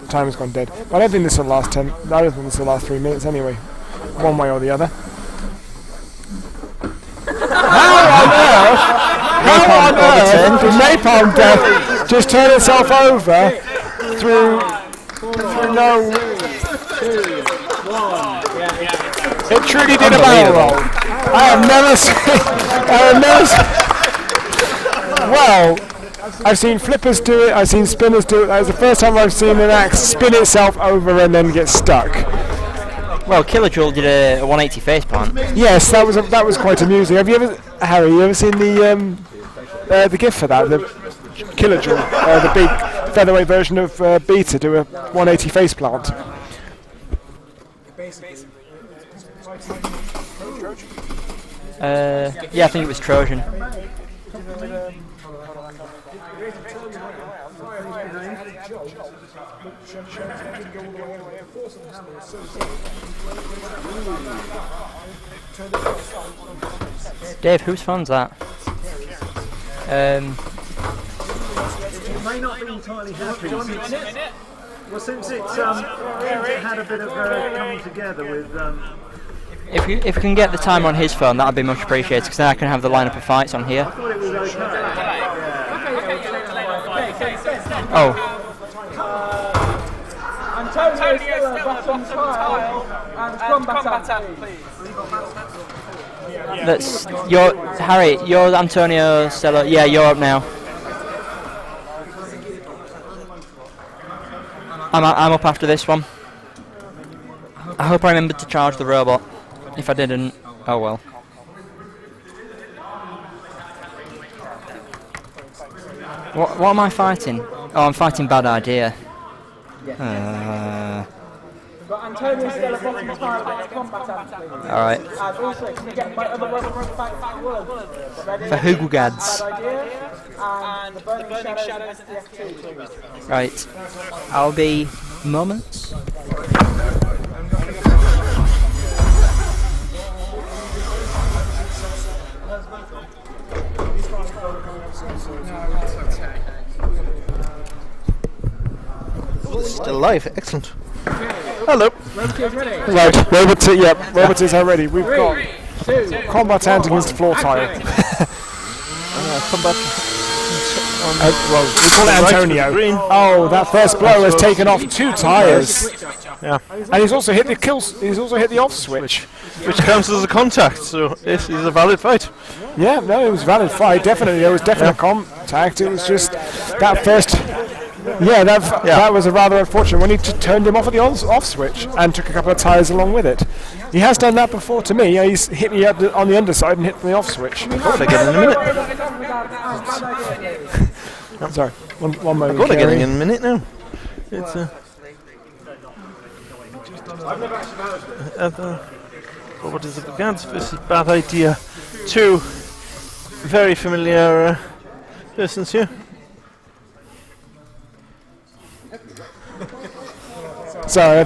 B: timer's gone dead. But I don't think this will last 3 minutes anyway, one way or the other. How on earth did Napalm Death just turn itself over through no?
I: 2, 1.
B: It truly did a barrel roll. I have never seen. Well, I've seen flippers do it. I've seen spinners do it. That was the first time I've seen an axe spin itself over and then get stuck.
A: Well, Killajoule did a 180 faceplant.
B: Yes, that was quite amusing. Have you ever, Harry? You ever seen the GIF for that? The Killajoule, the big featherweight version of Beta, do a 180 faceplant.
A: Yeah, I think it was Trojan. Dave, whose phone's that?
J: It may not be entirely happy. Since it had a bit of coming together with.
A: If you can get the timer on his phone, that'd be much appreciated, because then I can have the lineup of fights on here.
J: I thought it was okay.
A: Oh.
I: Antonio still a bottom tile and combatant, please.
A: That's Harry. You're Antonio Stella. Yeah, you're up now. I'm up after this one. I hope I remembered to charge the robot. If I didn't, oh well. What am I fighting? Oh, I'm fighting Bad Idea.
I: We've got Antonio still a bottom tile and combatant, please.
A: Alright.
I: And also, can you get my other weapon back for
A: For Hugelgads.
I: Bad Idea and the Burning Shadows STF2, please.
A: Right. I'll be moments.
C: Still alive, excellent. Hello.
B: Right, robots are ready. We've got combatant against floor tile.
C: Combat.
B: Well, we call it Antonio. Oh, that first blow has taken off 2 tires.
C: Yeah.
B: And he's also hit the kills. He's also hit the off switch,
C: which counts as a contact. So it is a valid fight.
B: Yeah, no, it was a valid fight. Definitely, there was definite contact. It was just that first. Yeah, that was a rather unfortunate when he turned him off at the off switch and took a couple of tires along with it. He has done that before to me. He's hit me on the underside and hit the off switch.
C: I'll get in a minute.
B: I'm sorry, one moment.
C: I've got to get in a minute now. It's what is it? Gans versus Bad Idea. 2 very familiar persons here.
B: Sorry, I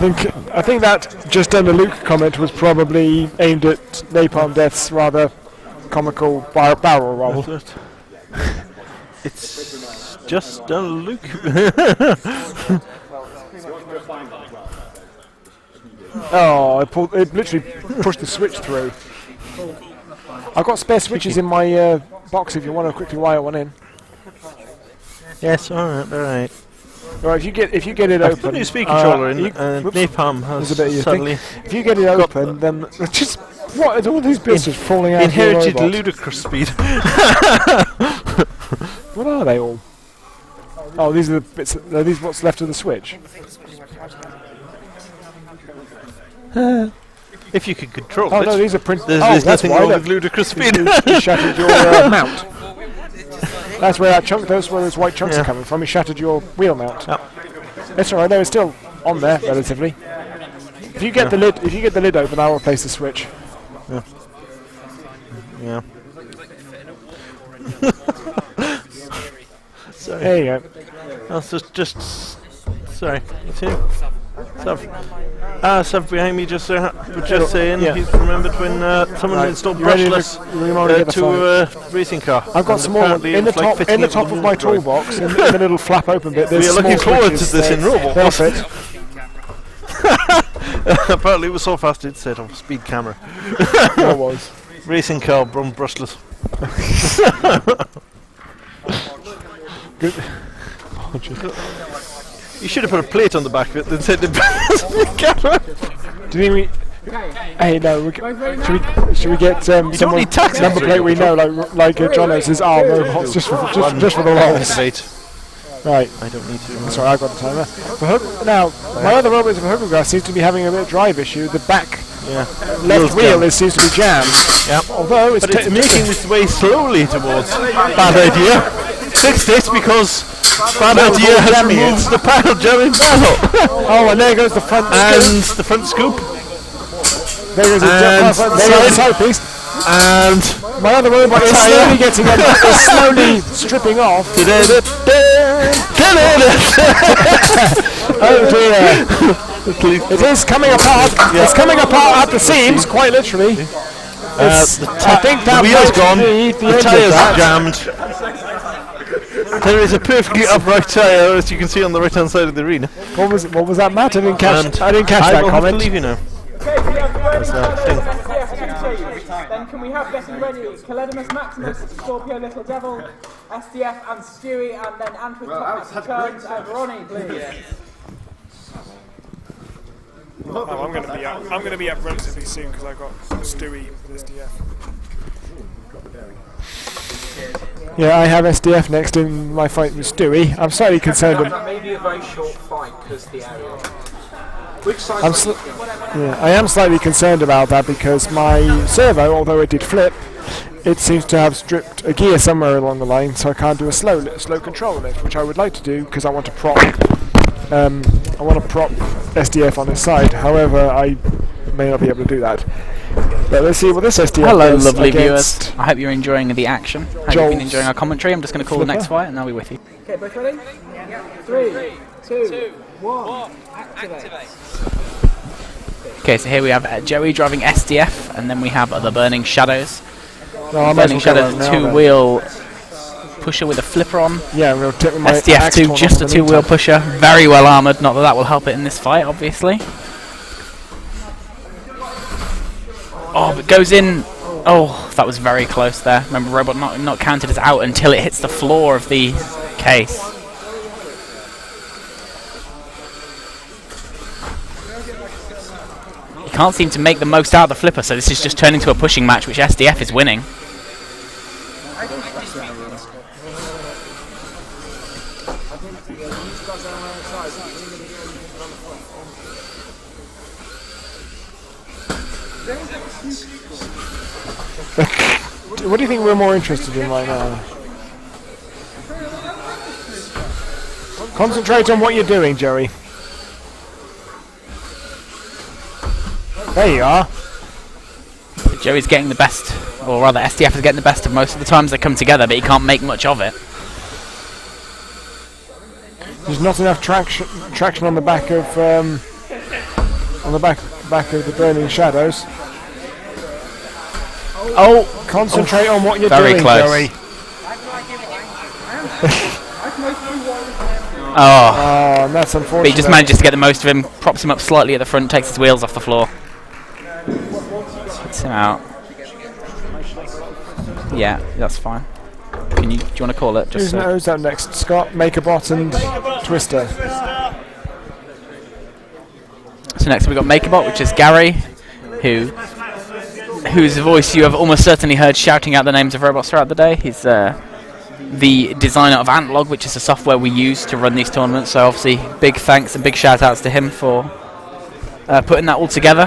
B: think that just under Luke comment was probably aimed at Napalm Death's rather comical barrel roll.
C: It's just a Luke.
B: Oh, it literally pushed the switch through. I've got spare switches in my box if you want to quickly wire one in.
C: Yes, alright.
B: Right, if you get it open.
C: Put your speed controller in, and Napalm has
B: a bit of your
C: suddenly
B: if you get it open, then just what are all these bits just falling out?
C: inherited
B: of your robot?
C: ludicrous speed.
B: What are they all? Oh, these are the bits. Are these what's left of the switch?
C: If you could control
B: Oh
C: it.
B: no, these are print.
C: There's
B: that's
C: nothing
B: why
C: wrong
B: look.
C: with ludicrous speed.
B: You shattered your mount. That's where that chunk. That's where those white chunks are coming from. You shattered your wheel mount.
C: Yep.
B: It's alright. They're still on there relatively. If you get the lid open, I'll replace the switch.
C: Yeah. Sorry.
B: There you go.
C: That's just sorry. It's him. Sub behind me just saying he's remembered when someone installed brushless to a racing car.
B: I've got some more in the top of my toolbox in the little flap open bit.
C: We are looking forward to this in Robot.
B: They'll fit.
C: Apparently it was so fast it set off speed camera.
B: It was.
C: Racing car brushless.
B: Good.
C: You should have put a plate on the back of it, then sent it back to the camera.
B: Do you think we? Hey, no. Should we get someone number plate we know, like Jono's robots, just for the rolls.
C: Activate.
B: Right.
C: I don't need to.
B: Sorry, I got the timer. Now, my other robots of Hooglegrass seems to be having a bit of drive issue. The back left wheel seems to be jammed.
C: Yep.
B: Although it's
C: making its way slowly towards bad idea. Fixed it because bad idea has removed the panel jamming battle.
B: Oh, and there goes the front
C: and the front scoop.
B: There goes the side piece.
C: And
B: my other robot is slowly getting up, is slowly stripping off.
C: Oh
B: dear. It is coming apart. It's coming apart at the seams, quite literally. I think that
C: the wheel's gone.
B: The
C: tyre's jammed. There is a perfectly upright tyre, as you can see on the right-hand side of the arena.
B: What was that, Matt? I didn't catch that comment.
C: I will have to leave you now.
I: That's that thing. Then can we have getting ready Caledimus Maximus, Scorpio Little Devil, SDF and Stewie, and then Antweight Top returns and Ronnie, please.
B: I'm going to be up relatively soon because I've got Stewie with SDF. Yeah, I have SDF next in my fight with Stewie. I'm slightly concerned.
G: That may be a very short fight because the area. Which side?
B: I am slightly concerned about that because my servo, although it did flip, it seems to have stripped a gear somewhere along the line, so I can't do a slow control lift, which I would like to do because I want to prop. SDF on his side. However, I may not be able to do that. But let's see what this SDF
H: Hello,
B: does
H: lovely viewers. I hope you're enjoying the action. Hope you've been enjoying our commentary. I'm just going to call the next fight and I'll be with you.
I: Okay, both ready? 3, 2, 1, activate.
H: Okay, so here we have Joey driving SDF, and then we have the Burning Shadows.
B: Burning
H: Shadows, a two-wheel pusher with a flipper on.
B: Yeah, we'll tip my
H: SDF2, just a two-wheel pusher, very well armoured. Not that that will help it in this fight, obviously. Oh, but goes in. Oh, that was very close there. Remember, robot not counted as out until it hits the floor of the case. He can't seem to make the most out of the flipper, so this is just turning to a pushing match, which SDF is winning.
B: What do you think we're more interested in right now? Concentrate on what you're doing, Joey. There you are.
H: Joey's getting the best, or rather SDF is getting the best of most of the times they come together, but he can't make much of it.
B: There's not enough traction on the back of on the back of the burning shadows.
H: Oh,
B: Concentrate on what you're
H: very
B: doing,
H: close.
B: Joey.
H: Oh,
B: And that's
H: but
B: unfortunate.
H: he just manages to get the most of him, props him up slightly at the front, takes his wheels off the floor. Puts him out. Yeah, that's fine. Do you want to call it? Just
B: Who's up next? Scott, Makerbot, and Twister.
H: So next we've got Makerbot, which is Gary, whose voice you have almost certainly heard shouting out the names of robots throughout the day. He's the designer of Antweight, which is the software we use to run these tournaments. So obviously, big thanks and big shout outs to him for putting that all together.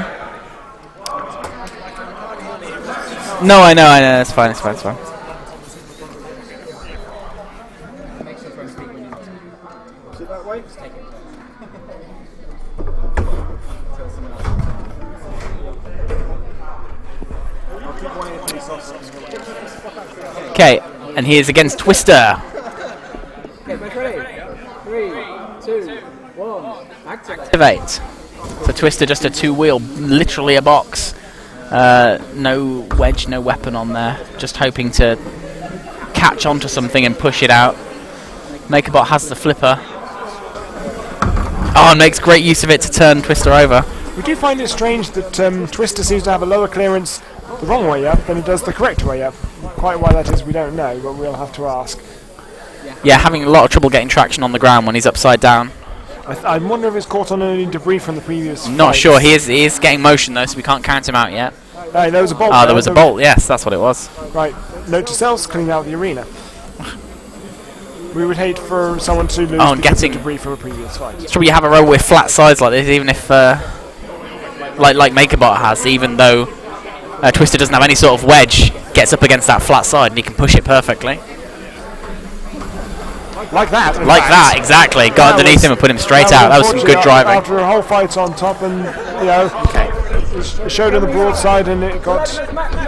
H: No, I know, it's fine. Okay, and he is against Twister.
I: Okay, ready? 3, 2, 1,
H: Activate. So Twister, just a two-wheel, literally a box. No wedge, no weapon on there. Just hoping to catch onto something and push it out. Makerbot has the flipper. Oh, and makes great use of it to turn Twister over.
B: We do find it strange that Twister seems to have a lower clearance the wrong way up than he does the correct way up. Quite why that is, we don't know, but we'll have to ask.
H: Yeah, having a lot of trouble getting traction on the ground when he's upside down.
B: I wonder if it's caught on any debris from the previous
H: Not
B: fights.
H: sure. He is getting motion though, so we can't count him out yet.
B: Hey, there was a bolt.
H: Oh, there was a bolt. Yes, that's what it was.
B: Right, note to self, clean out the arena. We would hate for someone to lose
H: Oh, and
B: because of
H: getting
B: debris from a previous fight.
H: Should we have a row with flat sides like this, even if like Makerbot has, even though Twister doesn't have any sort of wedge, gets up against that flat side and he can push it perfectly.
B: Like that. in
H: Like
B: fact.
H: that, exactly. Got underneath him and put him straight out. That was some good driving.
B: After a whole fight on top, and it showed on the broadside and it got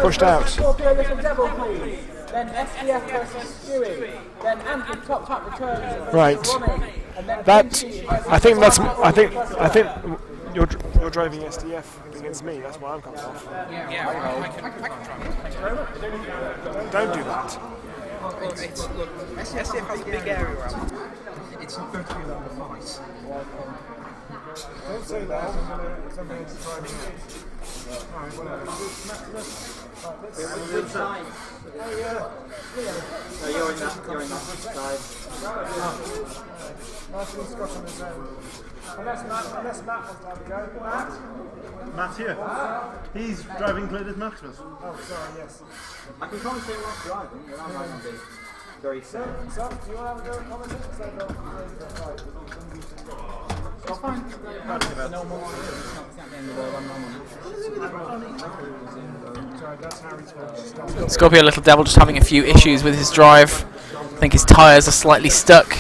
B: pushed out.
I: Scorpio Little Devil, please. Then SDF versus Stewie. Then Anthem Top Hat returns.
B: Right. That I think you're driving SDF against me. That's why I'm coming off.
G: Yeah, I can drive.
B: Don't do that.
F: Look, SDF has a big area around. It's not going to be a long fight.
B: Don't say that. Somebody's driving it.
I: Which side? No, you're in that side.
B: Martin's got on his own. Unless Matt wants to have a go. Matt?
C: Matt here. He's driving Gladys Maximus.
B: Oh, sorry, yes.
I: I can commentate whilst driving, but I might not be very safe.
B: So, do you want to have a go at commenting? Because I don't right.
I: It's fine. It's normal. It's not the end of the world. I'm normal.
B: Sorry, that's Harry's fault.
H: Scorpio Little Devil just having a few issues with his drive. I think his tyres are slightly stuck. He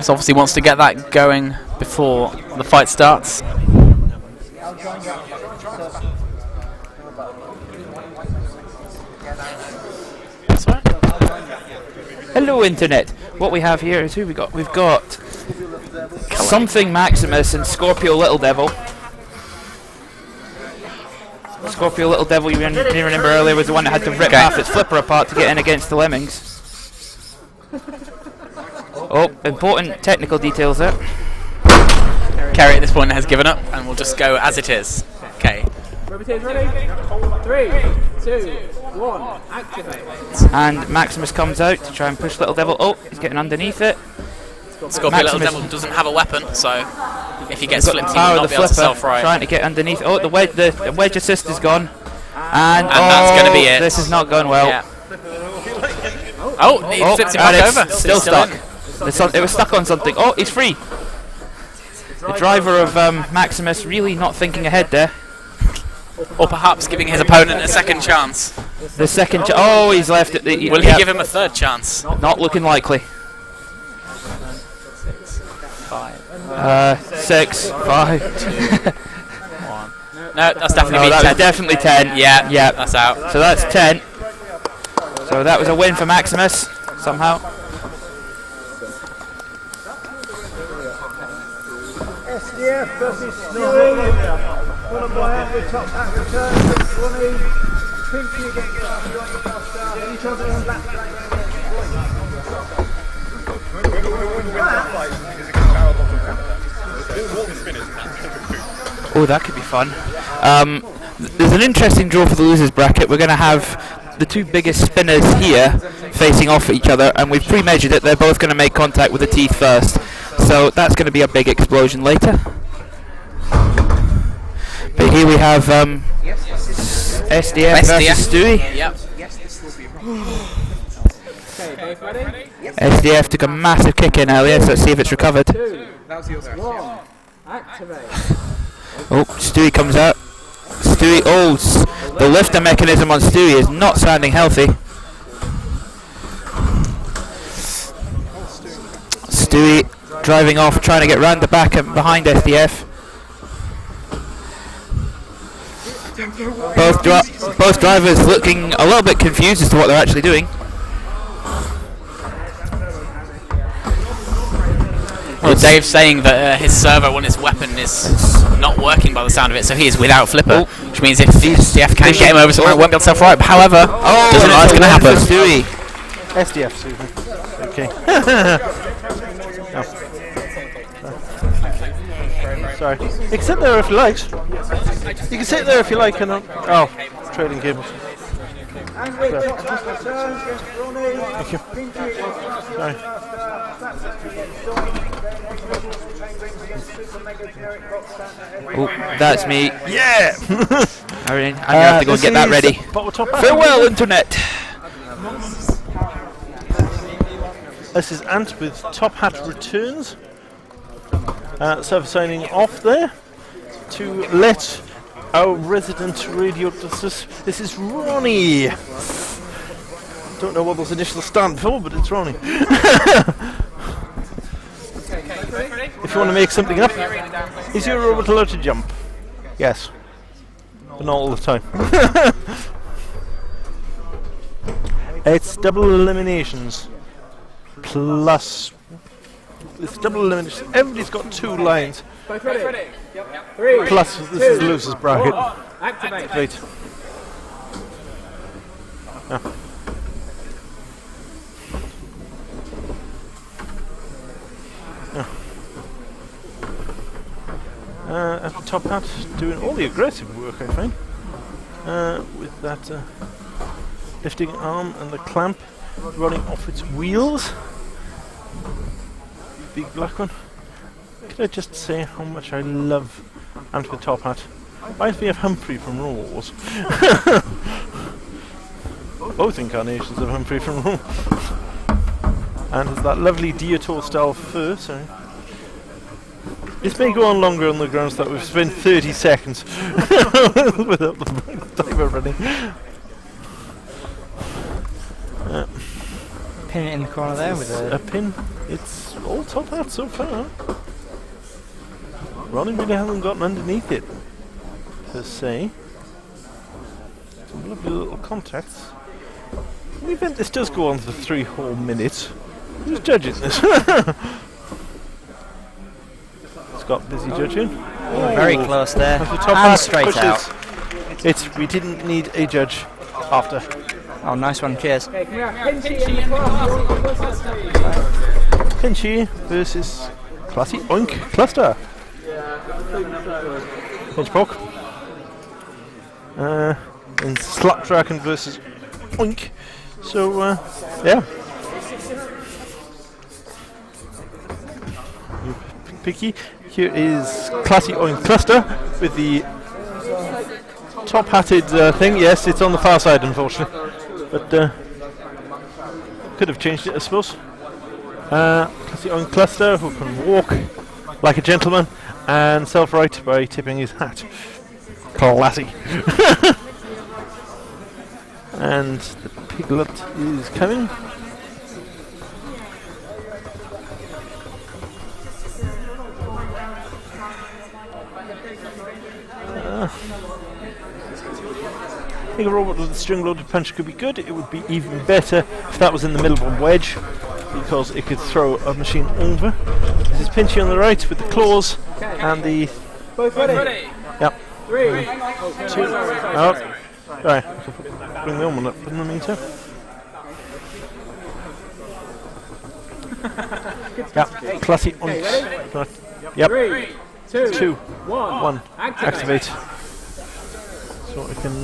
H: obviously wants to get that going before the fight starts.
A: Hello, Internet. What we have here is who we got. We've got Something Maximus and Scorpio Little Devil. Scorpio Little Devil, you remember earlier, was the one that had to rip half its flipper apart to get in against the Lemmings. Oh, important technical details there.
H: Carrie at this point has given up and we'll just go as it is. Okay.
I: Ready? 3, 2, 1, activate.
A: And Maximus comes out to try and push Little Devil. Oh, he's getting underneath it.
H: Scorpio Little
A: Maximus
H: Devil doesn't have a weapon, so if he gets flipped, he
A: power
H: will
A: of
H: not
A: the
H: be able to
A: flipper,
H: self-right.
A: trying to get underneath. Oh, the wedge assist is gone. And
H: that's going to be it.
A: This is not going well.
H: Yeah. Oh, he flips it
A: and
H: back
A: it's
H: over.
A: Still stuck. It was stuck on something. Oh, he's free. The driver of Maximus really not thinking ahead there.
H: Or perhaps giving his opponent a second chance.
A: The second oh, he's left it.
H: Will he give him a third chance?
A: Not looking likely. 6, 5.
H: No, that's definitely
A: No, that
H: 10.
A: was definitely 10.
H: Yeah, that's out.
A: So that's 10. So that was a win for Maximus, somehow.
J: SDF versus Stewie, followed by Antweight top hat return against Ronnie, Pinchy against Darcy on the first down, and each other on back
K: Oh, that could be fun. There's an interesting draw for the losers bracket. We're going to have the two biggest spinners here facing off at each other, and we've pre-measured it. They're both going to make contact with the teeth first, so that's going to be a big explosion later. But here we have SDF versus Stewie.
H: Yep.
I: Okay, both ready?
K: SDF took a massive kick in earlier, so let's see if it's recovered.
I: 2,
G: That was the other.
I: 1, activate.
K: Oh, Stewie comes out. Stewie, the lifter mechanism on Stewie is not sounding healthy. Stewie driving off, trying to get round the back and behind SDF. Both drivers looking a little bit confused as to what they're actually doing.
H: Well, Dave's saying that his servo on his weapon is not working by the sound of it, so he is without flipper, which means if SDF can get him over somewhere, it won't be able to self-right. However, doesn't look like it's going to happen.
K: Stewie.
C: SDF, Susan. Okay. Sorry. You can sit there if you like. You can sit there if you like and trading cables.
J: Antweight top hat return against Ronnie,
C: Thank you.
J: Pinchy against
C: Sorry.
K: Oh, that's me.
C: Yeah!
K: I'm going to have to go and get that ready. Farewell, Internet!
C: This is Ant with Top Hat Returns. Server signing off there to let our resident radio this is Ronnie. Don't know what those initials stand for, but it's Ronnie. If you want to make something up, is your robot allowed to jump? Yes, but not all the time. It's double eliminations plus. It's double elimination. Everybody's got 2 lines.
I: Both ready? Yep. 3,
C: Plus, this is the losers bracket.
I: activate.
C: Wait. At the top hat, doing all the aggressive work, I find. With that lifting arm and the clamp running off its wheels. Big black one. Can I just say how much I love Antweight top hat? Reminds me of Humphrey from Rawls. Both incarnations of Humphrey from Rawls. And has that lovely Dietor style fur, so this may go on longer on the grounds that we've spent 30 seconds without the timer running.
A: Pin it in the corner there with
C: a pin. It's all top hat so far. Ronnie really hasn't gotten underneath it, per se. Some lovely little contacts. In the event this does go on for 3 whole minutes, who's judging this? Scott busy judging.
A: Very close there.
C: The top
A: And
C: hat
A: straight
C: pushes.
A: out.
C: We didn't need a judge after.
A: Oh, nice one. Cheers.
I: Okay, can we have Pinchy in the class?
C: Pinchy versus Classy Oink Cluster. Pinchpoke. And Slapdragon versus Oink. So, yeah. Picky. Here is Classy Oink Cluster with the top-hatted thing. Yes, it's on the far side, unfortunately. But could have changed it, I suppose. Classy Oink Cluster, who can walk like a gentleman and self-right by tipping his hat. Classy. And the Piglet is coming. I think a robot with a string-loaded punch could be good. It would be even better if that was in the middle of a wedge. because it could throw a machine over. This is Pinchy on the right with the claws and the...
I: Both ready?
C: Yep.
I: 3, 2,
C: Oh, sorry. Bring the one up in the meantime. Yep, classy oinks. Right. Yep.
I: 3, 2,
C: 1. Activate. So we can.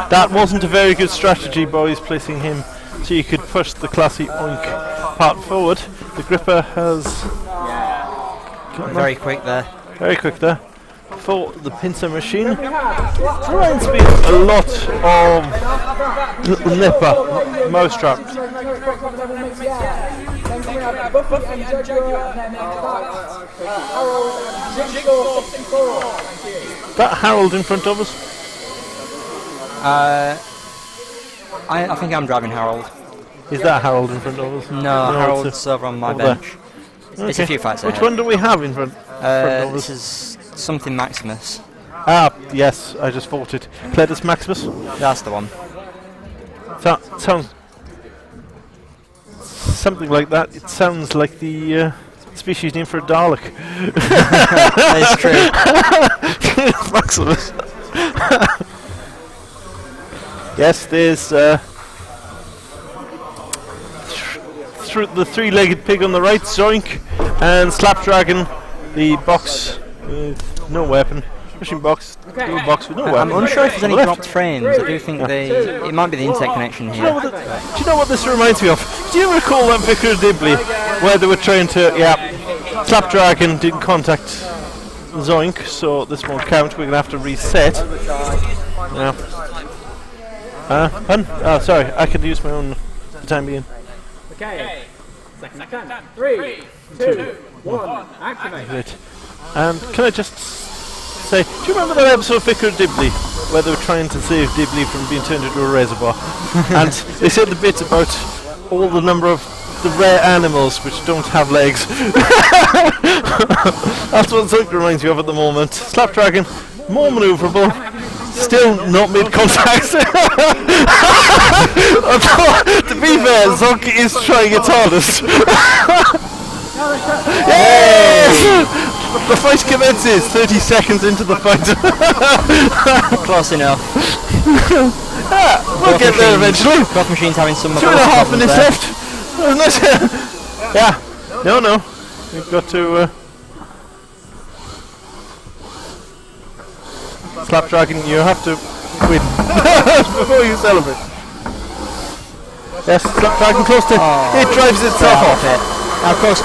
C: That wasn't a very good strategy, boys, placing him so you could push the classy oink part forward. The gripper has.
A: Very quick there.
C: Very quick there. For the pincer machine. Reminds me a lot of Little Nipper Mousetrap. That Harold in front of us?
A: I think I'm driving Harold.
C: Is that Harold in front of us?
A: No, Harold's over on my bench. It's a few fights ahead.
C: Which one do we have in front of us?
A: This is something Maximus.
C: Ah, yes, I just fought it. Cledus Maximus?
A: That's the one.
C: Sounds something like that. It sounds like the species name for a Dalek.
A: That's true.
C: Maximus. Yes, there's the three-legged pig on the right, Zoink, and Slapdragon, the box with no weapon. Pushing box, box with no weapon.
A: I'm unsure if there's any dropped frames. I do think it might be the internet connection here.
C: Do you know what this reminds me of? Do you recall that Vicar of Dibley, where they were trying to, Slapdragon didn't contact Zoink, so this won't count. We're going to have to reset. Yeah. Oh, sorry, I could use my own for the time being.
I: Okay. Second attempt. 3, 2, 1. Activate.
C: And can I just say, do you remember that episode of Vicar of Dibley where they were trying to save Dibley from being turned into a reservoir? And they said the bit about all the number of the rare animals which don't have legs. That's what Zoink reminds me of at the moment. Slapdragon, more manoeuvrable, still not made contact. To be fair, Zonk is trying its hardest. Yes! The fight commences 30 seconds into the fight.
A: Close enough.
C: We'll get there eventually.
A: Both machines having some
C: 2.5 minutes left. Yeah. No. We've got to Slapdragon, you have to win before you celebrate. Yes, Slapdragon close to it drives itself off.
A: Now, of course,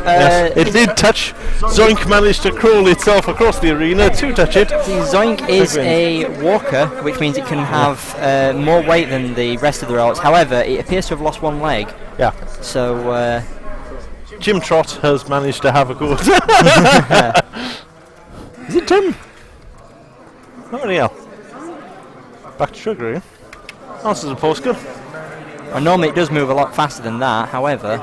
C: yes, it did touch. Zoink managed to crawl itself across the arena to touch it.
A: Zoink is a walker, which means it can have more weight than the rest of the robots. However, it appears to have lost one leg.
C: Yeah.
A: So
C: Jim Trot has managed to have a go. Is it Tim? Nobody else. Back to sugar, yeah? Answers a postcode.
A: Well, normally it does move a lot faster than that. However,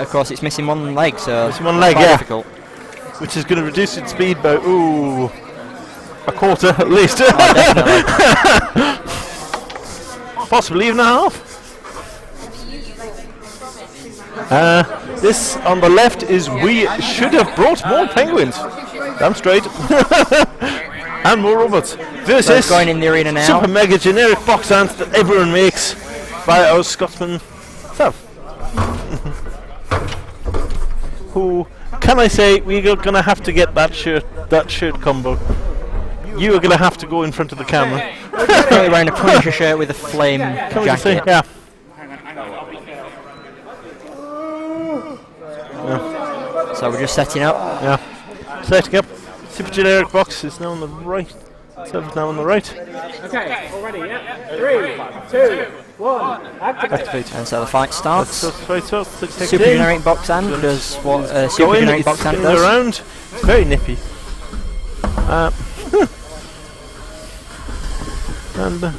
A: of course, it's missing one leg, so
C: missing one leg,
A: quite difficult.
C: Which is going to reduce its speed by a quarter at least. Possibly even a half. This on the left is we should have brought more penguins. Damn straight. And more robots. Versus
A: going in the arena now.
C: super mega generic box ants that everyone makes by our Scotsman self. Who can I say we're gonna have to get that shirt combo. You are gonna have to go in front of the camera.
A: Currently wearing a Punisher shirt with a flame jacket.
C: Say, yeah.
A: So we're just setting up.
C: Yeah. Setting up. Super generic box is now on the right. Self is now on the right.
I: Okay, already, yeah. 3, 2, 1. Activate.
A: And so the fight starts.
C: Super
A: generic box ant does what super generic box ant does.
C: Around. It's very nippy. And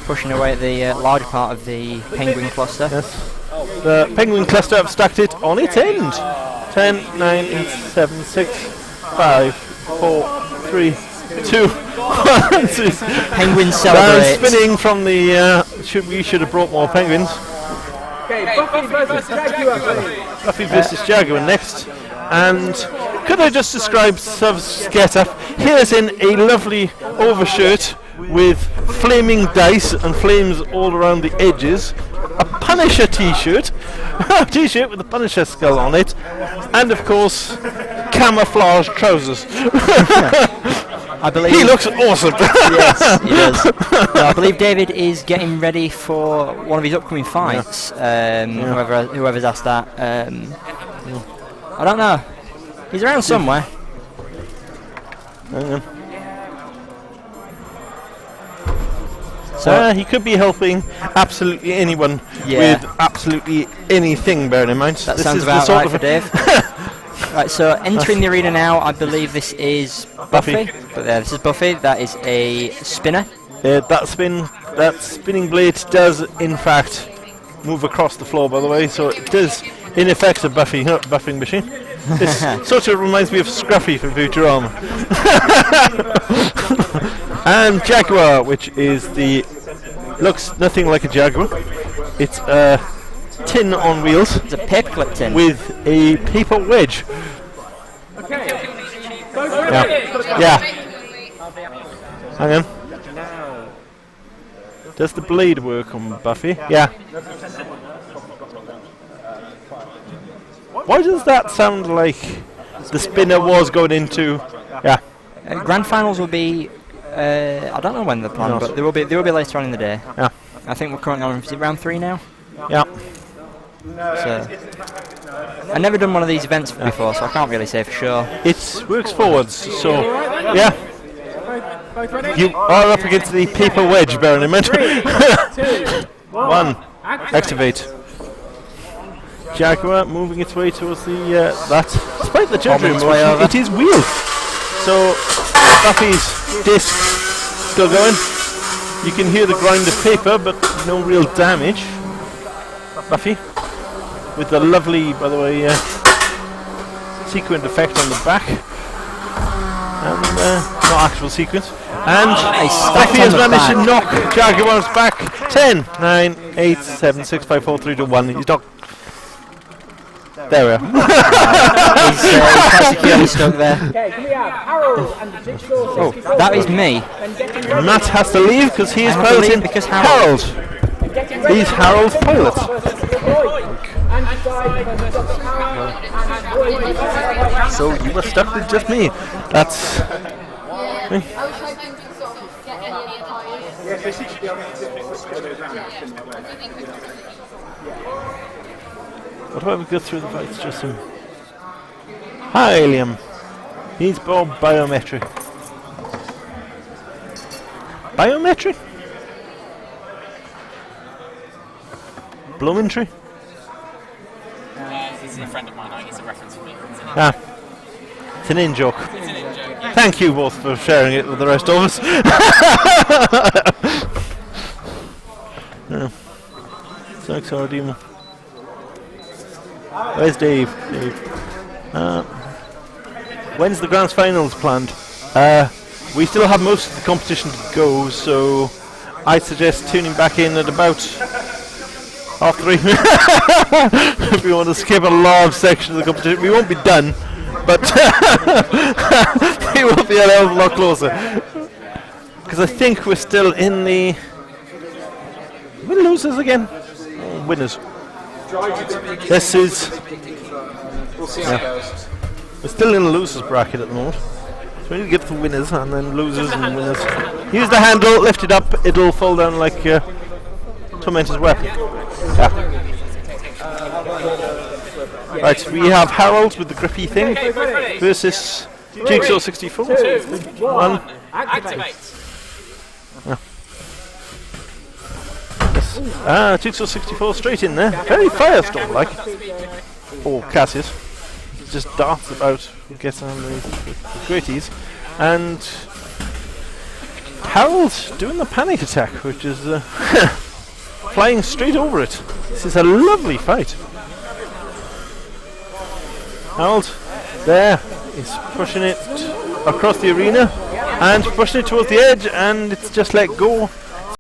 A: pushing away at the larger part of the penguin cluster.
C: Yes. The penguin cluster abstracted on its end. 10, 9, 8, 7, 6, 5, 4, 3, 2, 1.
A: Penguins celebrate.
C: Spinning from the. We should have brought more penguins.
I: Okay, Okay, Buffy versus Jaguar, please.
C: Buffy versus Jaguar next. And could I just describe Suv's get-up? He is in a lovely overshirt with flaming dice and flames all around the edges, a Punisher t-shirt, a t-shirt with a Punisher skull on it, and of course, camouflage trousers.
A: I believe
C: he looks awesome.
A: Yes, he does. No, I believe David is getting ready for one of his upcoming fights. Whoever's asked that. I don't know. He's around somewhere.
C: So he could be helping absolutely anyone with absolutely anything, bearing in mind.
A: That
C: this
A: sounds
C: is
A: about
C: the sort
A: right
C: of
A: for Dave. Right, so entering the arena now, I believe this is Buffy. But this is Buffy. That is a spinner.
C: That spinning blade does in fact move across the floor, by the way, so it does in effect a buffing machine. This sort of reminds me of Scruffy from Futurama. And Jaguar, which is looks nothing like a Jaguar. It's a tin on wheels.
A: It's a paperclip tin
C: with a paper wedge.
I: Okay.
C: Yeah. Hang on. Does the blade work on Buffy? Yeah. Why does that sound like the spinner was going into? Yeah.
A: Grand finals will be. I don't know when they're planned, but they will be later on in the day.
C: Yeah.
A: I think we're currently on. Is it round 3 now?
C: Yeah.
A: So I've never done one of these events before, so I can't really say for sure.
C: It works forwards, so yeah. You are up against the paper wedge, bearing in mind.
I: 3, 2,
C: 1. Activate. Jaguar moving its way towards the that. Despite the judgery motion, it is wheeled. So Buffy's disc still going. You can hear the grind of paper, but no real damage. Buffy with the lovely, by the way, sequined effect on the back, and not actual sequence. And Buffy has managed to knock Jaguar's back. 10, 9, 8, 7, 6, 5, 4, 3, 2, 1. He's knocked. There we are.
A: He's quite securely stuck there.
I: Okay, can we have Harold and the Jigsaw 64?
A: That is me.
C: Matt has to leave because he is piloting Harold. He's Harold's pilot. So you were stuck with just me. That's. What about we go through the fights just him? Hi, Liam. He's Bob Biometric. Biometric? Blumentry?
H: This is a friend of mine. He's a reference for me.
C: Ah. It's an in-joke. Thank you both for sharing it with the rest of us. Thanks, Demo. Where's Dave? When's the Grand Finals planned? We still have most of the competition to go, so I'd suggest tuning back in at about 3:30. If we want to skip a large section of the competition. We won't be done, but we will be a hell of a lot closer. Because I think we're still in the... we losers again? Oh, winners. This is...
G: We'll see how it goes.
C: We're still in the losers bracket at the moment. So we need to get the winners and then losers and winners. Use the handle, lift it up, it'll fall down like Tormentor's weapon. Yeah. Right, we have Harold with the grippy thing versus Jigsaw 64.
I: 2, 1, activate.
C: Ah, Jigsaw 64 straight in there. Very Firestorm-like. Or Cassius. Just darts about, gets on the great ease. And Harold doing the panic attack, which is flying straight over it. This is a lovely fight. Harold, there, is pushing it across the arena and pushing it towards the edge, and it's just let go